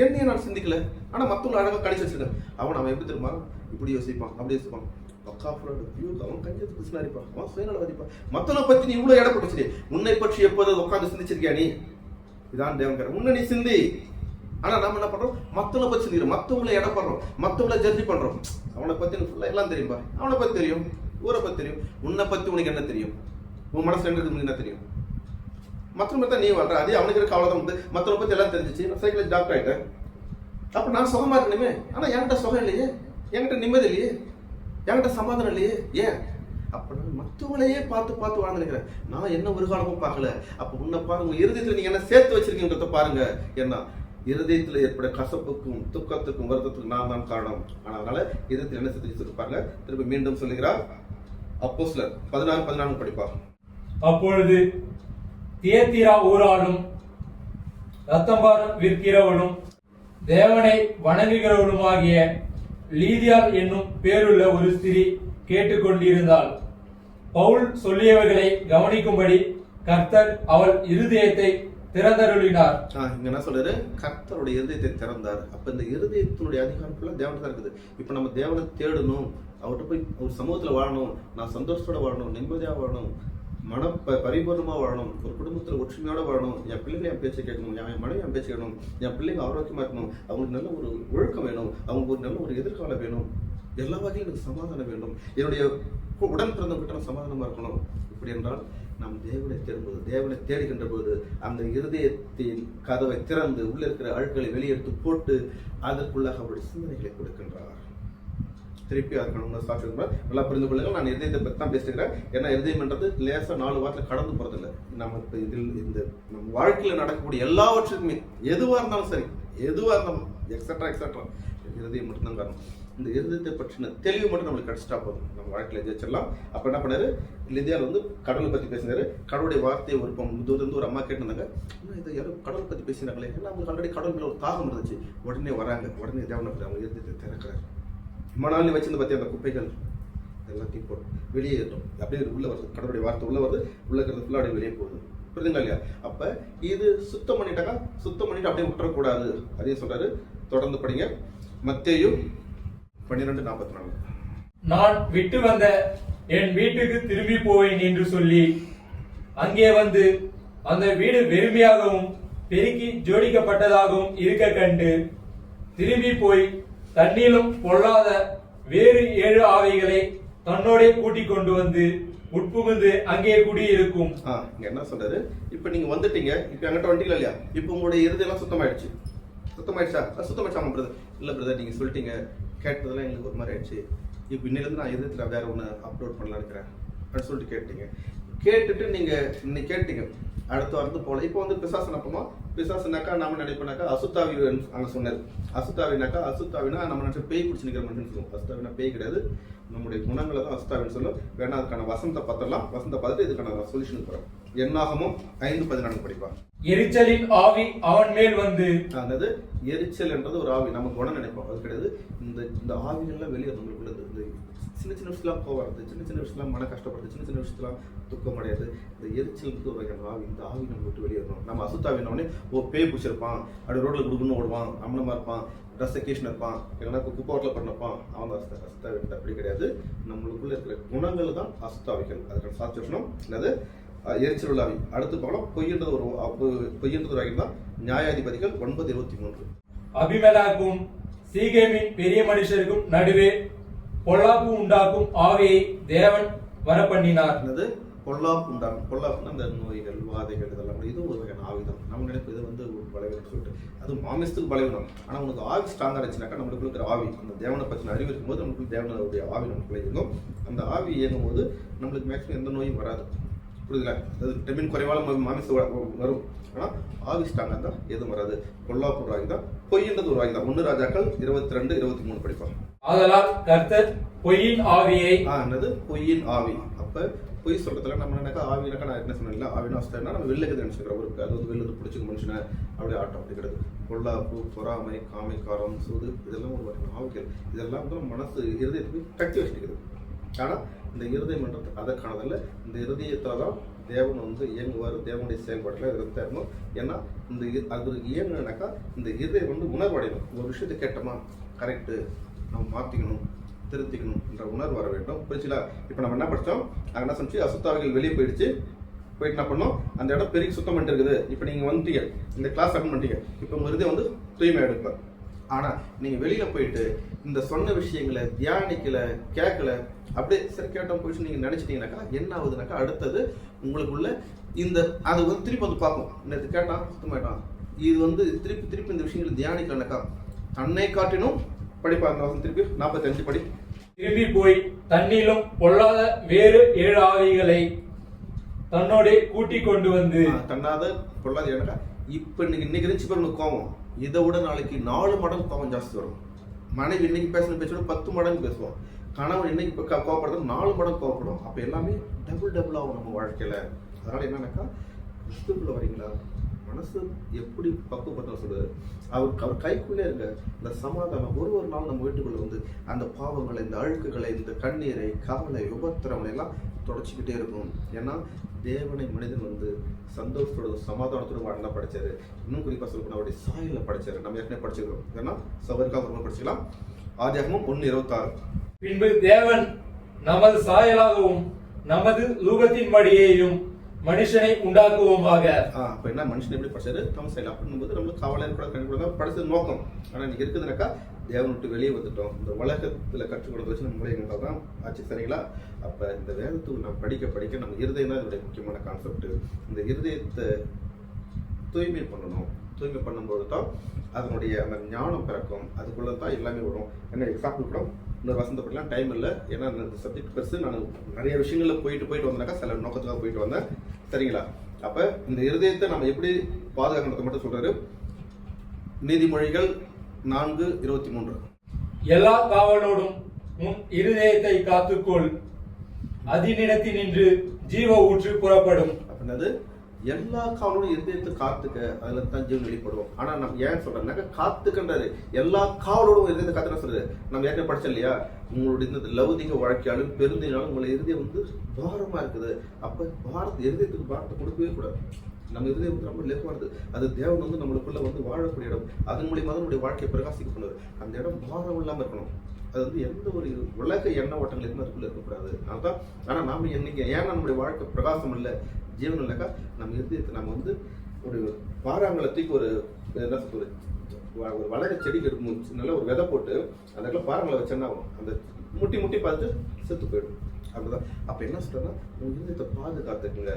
என்னையே நான் சிந்திக்கல, ஆனா மத்தவங்க அழகா கணிச்சு வச்சிருக்கேன். அவன் எப்படி தெரியுமா? இப்படி யோசிப்பான், அப்படி யோசிப்பான். அவன் கஞ்சத்து கிருஷ்ணாரிப்பா, அவன் சுயநலவாதிப்பா. மத்தவனை பத்தி நீ இவ்வளவு இடம் போட்டுச்சு. உன்னை பற்றி எப்போது உட்காந்து சிந்திச்சிருக்கியா நீ? இதான் தேவன். உன்னை நீ சிந்தி. ஆனா நம்ம என்ன பண்றோம்? மத்தவனை பத்தி சிந்திக்கிறோம், மத்தவங்களை இடம் பண்றோம், மத்தவங்களை ஜட்ஜ் பண்றோம். அவனை பத்தி ஃபுல்லா எல்லாம் தெரியும்பா. அவனை பத்தி தெரியும், ஊரை பத்தி தெரியும். உன்னை பத்தி உனக்கு என்ன தெரியும்? உன் மனசுல என்ன இருக்கு என்ன தெரியும்? மத்தவங்க தான் நீ வாழ்ற. அதே அவனுக்கு இருக்க அவ்வளவுதான் வந்து மத்தவனை பத்தி எல்லாம் தெரிஞ்சிச்சு. நான் சைக்கிள் டாக்டர் ஆயிட்டேன். அப்ப நான் சுகமா இருக்கணுமே. ஆனா என்கிட்ட சுகம் இல்லையே, என்கிட்ட நிம்மதி இல்லையே, என்கிட்ட சமாதானம் இல்லையே. ஏன்? அப்ப நான் மற்றவங்களையே பார்த்து பார்த்து வாழ்ந்துருக்கிறேன். நான் என்ன ஒரு காலமும் பார்க்கல. அப்ப உன்னை பாருங்க, இருதயத்துல நீங்க என்ன சேர்த்து வச்சிருக்கீங்கன்றத பாருங்க. என்ன இருதயத்துல ஏற்பட கசப்புக்கும் துக்கத்துக்கும் வருத்தத்துக்கும் நான் தான் காரணம். அதனால இருதயத்தில் என்ன சேர்த்து வச்சிருப்பாங்க. திரும்ப மீண்டும் சொல்லுகிறார். அப்போஸ்தலர் 16:14 படிப்பா. அப்பொழுது தியத்தீரா ஊராலும் ரத்தம்பாரம் விற்கிறவனும் தேவனை வணங்குகிறவனுமாகிய லீதியாள் என்னும் பேருள்ள ஒரு ஸ்திரீ கேட்டுக்கொண்டிருந்தாள். பவுல் சொல்லியவைகளை கவனிக்கும்படி கர்த்தர் அவள் இருதயத்தை திறந்தருளினார். இங்க என்ன சொல்றாரு? கர்த்தருடைய இருதயத்தை திறந்தார். அப்ப இந்த இருதயத்தினுடைய அதிகாரம் ஃபுல்லா தேவன் தான் இருக்குது. இப்ப நம்ம தேவனை தேடணும், அவர்கிட்ட போய் ஒரு சமூகத்துல வாழணும், நான் சந்தோஷத்தோட வாழணும், நிம்மதியா வாழணும், பரிபூர்ணமா வாழணும், ஒரு குடும்பத்துல ஒற்றுமையோட வாழணும், என் பிள்ளைங்க என் பேச்சை கேட்கணும், என் மனைவி என் பேச்சு கேட்கணும், என் பிள்ளைங்க ஆரோக்கியமா இருக்கணும், அவங்களுக்கு நல்ல ஒரு ஒழுக்கம் வேணும், அவங்களுக்கு ஒரு நல்ல ஒரு எதிர்காலம் வேணும், எல்லா வகையும் எனக்கு சமாதானம் வேண்டும், என்னுடைய உடன் பிறந்தவங்கிட்ட சமாதானமா இருக்கணும். இப்படி என்றால் நாம் தேவனை தேடும்போது, தேவனை தேடுகின்ற போது அந்த இருதயத்தின் கதவை திறந்து உள்ள இருக்கிற அழுக்களை வெளியெடுத்து போட்டு அதற்குள்ளாக அவருடைய சிந்தனைகளை கொடுக்கின்றார். திருப்பி அதுக்கான சாட்சி நல்லா புரிந்து கொள்ளுங்கள். நான் இருதயத்தை பற்றி தான் பேசுகிறேன். ஏன்னா இருதயம்ன்றது லேசா 4 வாரத்தில் கடந்து போறதில்லை. நம்ம இப்போ இதில் இந்த நம்ம வாழ்க்கையில் நடக்கக்கூடிய எல்லாவற்றுக்குமே எதுவாக இருந்தாலும் சரி, எதுவாக இருந்தாலும் எக்ஸட்ரா இருதயம் மட்டும்தான் காரணம். இந்த இருதயத்தை பற்றின தெளிவு மட்டும் நம்மளுக்கு கிடைச்சிட்டா போதும், நம்ம வாழ்க்கையில ஜெயிச்சிடலாம். அப்ப என்ன பண்ணாரு? லிதியால் கடவுளை பத்தி பேசினாரு. கடவுளுடைய வார்த்தையை ஒரு தூரம் ஒரு அம்மா கேட்டிருந்தாங்க, இதை யாரும் கடவுளை பத்தி பேசினாங்களே, ஏன்னா அவங்களுக்கு ஆல்ரெடி கடவுள் மேல ஒரு தாகம் இருந்துச்சு. உடனே வராங்க, உடனே தேவனை அவங்க இருதயத்தை திறக்கிறாரு. ரொம்ப நாள் வச்சிருந்து பத்தி அந்த குப்பைகள் எல்லாத்தையும் போடும், வெளியே ஏற்றும், அப்படியே உள்ள வருது, கடவுளுடைய வார்த்தை உள்ள வருது, உள்ள இருக்கிறது ஃபுல்லா அப்படியே வெளியே போகுது. புரியுதுங்களா இல்லையா? அப்ப இது சுத்தம் பண்ணிட்டாக்கா, சுத்தம் பண்ணிட்டு அப்படியே விட்டுறக்கூடாது. அதையும் சொல்றாரு. தொடர்ந்து படிங்க. மத்தேயு 12:44. நான் விட்டு வந்த என் வீட்டுக்கு திரும்பி போவேன் என்று சொல்லி அங்கே வந்து அந்த வீடு வெறுமையாகவும் பெருக்கி ஜோடிக்கப்பட்டதாகவும் இருக்க கண்டு திரும்பி போய் தண்ணீரும் பொல்லாத வேறு 7 ஆவிகளை தன்னோட கூட்டிக் கொண்டு வந்து உட்புகுந்து அங்கே குடியிருக்கும். இங்க என்ன சொல்றாரு? இப்ப நீங்க வந்துட்டீங்க, இப்ப என்கிட்ட வந்துட்டீங்களா இல்லையா? இப்ப உங்களுடைய இருதயம் சுத்தமாயிடுச்சு. சுத்தமாயிடுச்சா? சுத்தமாயிடுச்சாமா பிரதர்? இல்ல பிரதர், நீங்க சொல்லிட்டீங்க, கேட்டதெல்லாம் எங்களுக்கு ஒரு மாதிரி ஆயிடுச்சு, இப்ப இன்னிலிருந்து நான் இருதயத்துல வேற ஒண்ணு அப்லோட் பண்ணலாம் இருக்கிறேன் அப்படின்னு சொல்லிட்டு கேட்டீங்க. கேட்டுட்டு நீங்க இன்னைக்கு கேட்டீங்க, அடுத்த வாரத்து போல. இப்போ வந்து பிசாசு நப்பமா, பிசாசுனாக்கா நம்ம நினைப்போனாக்கா அசுத்தாவி அங்க சொன்னாரு. அசுத்தாவினா நம்ம நினைச்ச பேய் பிடிச்சி நிக்கிற மனுஷன் சொல்லுவோம். அசுத்தாவினா பேய் கிடையாது, நம்முடைய குணங்களை தான் அசுத்தாவின்னு சொல்லும். வேணா அதுக்கான வசனத்தை பார்த்தலாம், வசனத்தை பார்த்துட்டு இதுக்கான சொல்யூஷன் போறோம். என்னாகமும் 5:14 படிப்பான். எரிச்சலின் ஆவி அவன் மேல் வந்து, அதாவது எரிச்சல் என்றது ஒரு ஆவி, நம்ம குணம் நினைப்போம், அது கிடையாது. இந்த ஆவிகள்லாம் வெளியே நம்மளுக்குள்ள இந்த சின்ன சின்ன விஷயத்துலாம் போவாது, சின்ன சின்ன விஷயத்துலாம் மன கஷ்டப்படுது, சின்ன சின்ன விஷயத்துலாம் துக்கம் அடையாது. இந்த எரிச்சல் ஒரு வகையான ஆவி, இந்த ஆவி நம்ம விட்டு வெளியேறணும். நம்ம அசுத்தாவினோடனே பேய் பிடிச்சிருப்பான், அப்படி ரோட்ல குடுக்குன்னு ஓடுவான், அம்மனமா இருப்பான், ட்ரெஸ் எக்கேஷன் இருப்பான், இல்லைன்னா குப்போட்டில் பண்ணப்பான், அவன் அசுத்தாவி. அப்படி கிடையாது. நம்மளுக்குள்ள இருக்கிற குணங்கள் தான் அசுத்தாவிகள். அதுக்கான சாட்சியம் என்னது? எரிச்சல் உள்ள ஆவி. அடுத்து போகலாம். பொய்யன்றது ஒரு வகை தான். நியாயாதிபதிகள் 9:23. அபிமெலேக்கும் சீகேமின் பெரிய மனுஷருக்கும் நடுவே பொல்லாப்பு உண்டாக்கும் ஆவியை தேவன் வரப்பண்ணினார். பொல்லாப்பு உண்டாகும். பொல்லாப்புனா இந்த நோய்கள், வாதைகள், இதெல்லாம் இது ஒரு வகையான ஆவிதான். நம்ம நினைப்பு இது வந்து ஒரு பலவீனம் சொல்லிட்டு, அது மாமிசத்துக்கு பலவீனம். ஆனா உனக்கு ஆவி ஸ்ட்ராங்கா இருந்துச்சுனாக்கா, நம்மளுக்கு இருக்கிற ஆவி, அந்த தேவனை பற்றின அறிவு இருக்கும்போது நம்மளுக்கு தேவனுடைய ஆவி நமக்குள்ள இயங்கும். அந்த ஆவி இயங்கும் போது நம்மளுக்கு மேக்ஸிமம் எந்த நோயும் வராது. புரியுதுல? அது விட்டமின் குறைவால மாமிச வரும், ஆனா ஆவி ஸ்ட்ராங்கா தான் எதுவும் வராது. பொல்லாப்பு ஒரு ஆவி தான். பொய்ன்றது ஒரு ஆவி தான். 1 ராஜாக்கள் 22:23 படிப்பாங்க. அதனால் கர்த்தர் பொய்யின் ஆவியை, என்னது பொய்யின் ஆவி? அப்ப பொய் சொல்றதுல நம்ம நினைக்கா ஆவினாக்கா, நான் என்ன சொன்னேன், ஆவினா வச்சுட்டா நம்ம வெளில இருக்குது நினைச்சுக்கிறோம். ஒரு அது வந்து வெளில பிடிச்சிக்க மனுஷனை அப்படியே ஆட்டம் அப்படி கிடையாது. பொல்லாப்பு, பொறாமை, காமைக்காரம், சூது, இதெல்லாம் ஒரு வகையான ஆவிகள். இதெல்லாம் வந்து மனசு இருதயத்துக்கு கட்டி வச்சுக்கிறது. ஆனா இந்த இருதயம் என்றது அதற்கானதில்ல. இந்த இருதயத்துல தான் தேவன் வந்து இயங்குவார். தேவனுடைய செயல்பாட்டில் இருந்தே இருக்கணும். ஏன்னா இந்த அது இயங்குனாக்கா இந்த இருதயம் வந்து உணர்வடையணும். ஒரு விஷயத்தை கேட்டோமா, கரெக்டு, நம்ம மாற்றிக்கணும், திருத்திக்கணும் என்ற உணர்வு வர வேண்டும். புரிச்சுங்களா? இப்போ நம்ம என்ன படித்தோம், அங்கே என்ன சொன்னிச்சு, அசுத்தாவிகள் வெளியே போயிட்டு என்ன பண்ணோம், அந்த இடம் பெரிய சுத்தம் பண்ணிட்டு இருக்குது. இப்போ நீங்கள் வந்துட்டீங்க, இந்த கிளாஸ் அட்டன் பண்ணிட்டீங்க, இப்போ உங்கள் இருதயம் வந்து தூய்மை எடுப்பார். ஆனால் நீங்கள் வெளியில் போயிட்டு இந்த சொன்ன விஷயங்களை தியானிக்கலை, கேட்கல, அப்படியே சரி கேட்டோம் போயிட்டு நீங்கள் நினச்சிட்டீங்கன்னாக்கா என்ன ஆகுதுனாக்கா, அடுத்தது உங்களுக்குள்ள இந்த அது வந்து திருப்பி வந்து பார்க்கும். நேற்று கேட்டான் சுத்தமாயிட்டான், இது வந்து திருப்பி இந்த விஷயங்களை தியானிக்கலனாக்கா தன்னை காட்டினும் படிப்பா. அந்த வருஷம் திருப்பி 45 படி. திரும்பி போய் தண்ணீரும் பொல்லாத வேறு 7 ஆவிகளை தன்னோட கூட்டிக் கொண்டு வந்து, தன்னாத பொல்லாத ஏன்னாக்கா, இப்ப இன்னைக்கு இருந்துச்சு பாருங்க கோவம், இதை விட நாளைக்கு 4 மடங்கு கோவம் ஜாஸ்தி வரும். மனைவி இன்னைக்கு பேசுன பேச்சோட 10 மடங்கு பேசுவோம். கணவன் இன்னைக்கு கோவப்படுறது 4 மடங்கு கோவப்படும். அப்ப எல்லாமே டபுள் ஆகும் நம்ம வாழ்க்கையில. அதனால என்னன்னாக்கா, கிறிஸ்துக்குள்ள வரீங்களா, மனசு எப்படி பக்குவப்பட்ட சொல்றாரு, அவர் கைக்குள்ளே இருக்க இந்த சமாதானம் ஒரு நாள் நம்ம வீட்டுக்குள்ள வந்து அந்த பாவங்களை, இந்த அழுக்குகளை, இந்த கண்ணீரை, கவலை, உபத்திரங்களை எல்லாம் தொடச்சிக்கிட்டே இருக்கும். ஏன்னா தேவனை மனிதன் வந்து சந்தோஷத்தோட சமாதானத்தோட வாழ்ந்தா படைச்சாரு. இன்னும் குறிப்பா சொல்லப்போனா அவருடைய சாயல படைச்சாரு. நம்ம ஏற்கனவே படிச்சிருக்கோம். ஏன்னா சபருக்காக ஒரு படிச்சுக்கலாம். ஆதியாகமம் 1:26. பின்பு தேவன் நமது சாயலாகவும் நமது ரூபத்தின்படியேயும் மனுஷனை உண்டாக்குவோமாக. அப்ப என்ன மனுஷன் எப்படி படிச்சாரு? தம் சாயல். அப்படின்னும்போது நம்மளுக்கு கவலை கூட கண்டிப்பா தான் படிச்சது நோக்கம். ஆனா இன்னைக்கு இருக்குதுனாக்கா தேவன் விட்டு வெளியே வந்துட்டோம். இந்த உலகத்துல கற்றுக் கொடுத்த வச்சு நம்ம எங்க தான் ஆச்சு. சரிங்களா? அப்ப இந்த வேதத்துக்கு நம்ம படிக்க நம்ம இருதயம் தான் இதோட முக்கியமான கான்செப்ட். இந்த இருதயத்தை தூய்மை பண்ணணும். தூய்மை பண்ணும்போது தான் அதனுடைய அந்த ஞானம் பிறக்கும். அதுக்குள்ள தான் எல்லாமே வரும். என்ன எக்ஸாம்பிள் கூட இன்னொரு வசந்தப்படலாம் டைம் இல்லை. ஏன்னா இந்த சப்ஜெக்ட் பெருசு. நான் நிறைய விஷயங்கள்ல போயிட்டு வந்தேனாக்கா சில நோக்கத்துக்காக போயிட்டு வந்தேன். சரிங்களா? அப்ப இந்த இருதயத்தை நம்ம எப்படி பாதுகாக்கணும்னு மட்டும் சொல்றாரு. நீதிமொழிகள் 4:23. எல்லா காவலோடும் உன் இருதயத்தை காத்துக்கொள், அதினிடத்தினின்று ஜீவ ஊற்று புறப்படும். அப்படின்னது எல்லா காவலோடும் இருதயத்தை காத்துக்க, அதுல தான் ஜீவன் வெளிப்படும். ஆனா நம்ம ஏன் சொல்றோம்னாக்க காத்துக்கன்றாரு. எல்லா காவலோடும் இருதயத்தை காத்துக்க சொல்றாரு. நம்ம ஏற்கனவே படிச்சோம் இல்லையா? உங்களுடைய இந்த லௌதிக வாழ்க்கையாலும் பெருந்தினாலும் உங்களை இருதயம் வந்து பாரமா இருக்குது. அப்ப இருதயத்துக்கு பாரத்தை கொடுக்கவே கூடாது. நம்ம இருதயம் வந்து ரொம்ப லேசானது. அது தேவன் வந்து நம்மளுக்குள்ள வந்து வாழக்கூடிய இடம். அதன் மூலியமா தான் நம்முடைய வாழ்க்கையை பிரகாசிக்க பண்ணுவார். அந்த இடம் பாரம் இல்லாம இருக்கணும். அது வந்து எந்த ஒரு உலக எண்ண ஓட்டங்கள் எதுவும் அதுக்குள்ள இருக்கக்கூடாது. அதுதான். ஆனா நாம என்னைக்கு ஏன்னா நம்முடைய வாழ்க்கை பிரகாசம் இல்லை, ஜீவன் இல்லைக்கா, நம்ம இருதயத்தை நம்ம வந்து ஒரு பாறாங்கலத்துக்கு ஒரு என்ன சொல்றது, ஒரு வளர செடிக்கு இருக்கும் நல்ல ஒரு விதை போட்டு அந்த இடத்துல பாறாங்களை வச்சேன்னா அந்த முட்டி பார்த்து செத்து போயிடும். அப்படிதான். அப்ப என்ன சொல்றேன்னா உங்க இருதயத்தை பாதுகாத்துக்குங்க.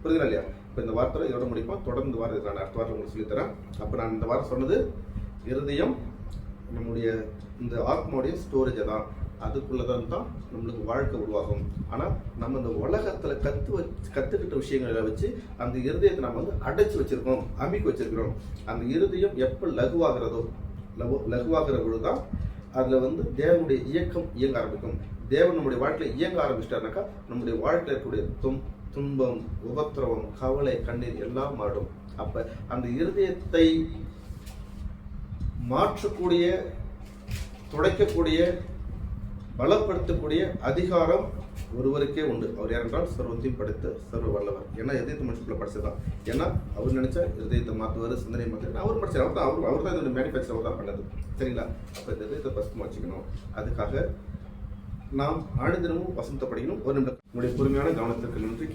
புரியுதுங்களா இல்லையா? இப்போ இந்த வாரத்தில் இதோட முடிப்போம். தொடர்ந்து வாரம் நான் அடுத்த வாரம் உங்களுக்கு சொல்லித்தரேன். அப்போ நான் இந்த வாரம் சொன்னது இருதயம் நம்முடைய இந்த ஆத்மாவுடைய ஸ்டோரேஜை தான். அதுக்குள்ளதான் தான் நம்மளுக்கு வாழ்க்கை உருவாகும். ஆனால் நம்ம இந்த உலகத்தில் கற்றுக்கிட்ட விஷயங்களை வச்சு அந்த இருதயத்தை நம்ம வந்து அடைச்சி வச்சிருக்கோம், அமைக்க வச்சிருக்கிறோம். அந்த இருதயம் எப்போ லகுவாகிற பொழுதுதான் அதில் வந்து தேவனுடைய இயக்கம் இயங்க ஆரம்பிக்கும். தேவன் நம்முடைய வாழ்க்கையில் இயங்க ஆரம்பிச்சிட்டாருனாக்கா நம்முடைய வாழ்க்கையில் இருக்கக்கூடிய துன்பம், உபத்திரவம், கவலை, கண்ணீர் எல்லாம் மாறும். அப்ப அந்த இருதயத்தை மாற்றக்கூடிய, துடைக்கக்கூடிய, பலப்படுத்தக்கூடிய அதிகாரம் ஒருவருக்கே உண்டு. அவர் யாரென்றால் சர்வத்தையும் படைத்த சர்வ வல்லவர். ஏன்னா இதயத்தை மனுஷனுக்குள்ள படிச்சதான். ஏன்னா அவர் நினைச்சா இருதயத்தை மாற்றுவார், சிந்தனை மாற்றுவார். அவர் படிச்சார். அவர் தான் இதோட மேனுஃபேக்சர் அவர் தான் பண்ணது. சரிங்களா? அப்ப இந்த இதயத்தை பசுமா வச்சுக்கணும். அதுக்காக நாம் ஆழ்தினமும் வசந்த படிக்கணும். ஒரு நிமிடம் உங்களுடைய பொறுமையான கவனத்திற்கு நன்றி.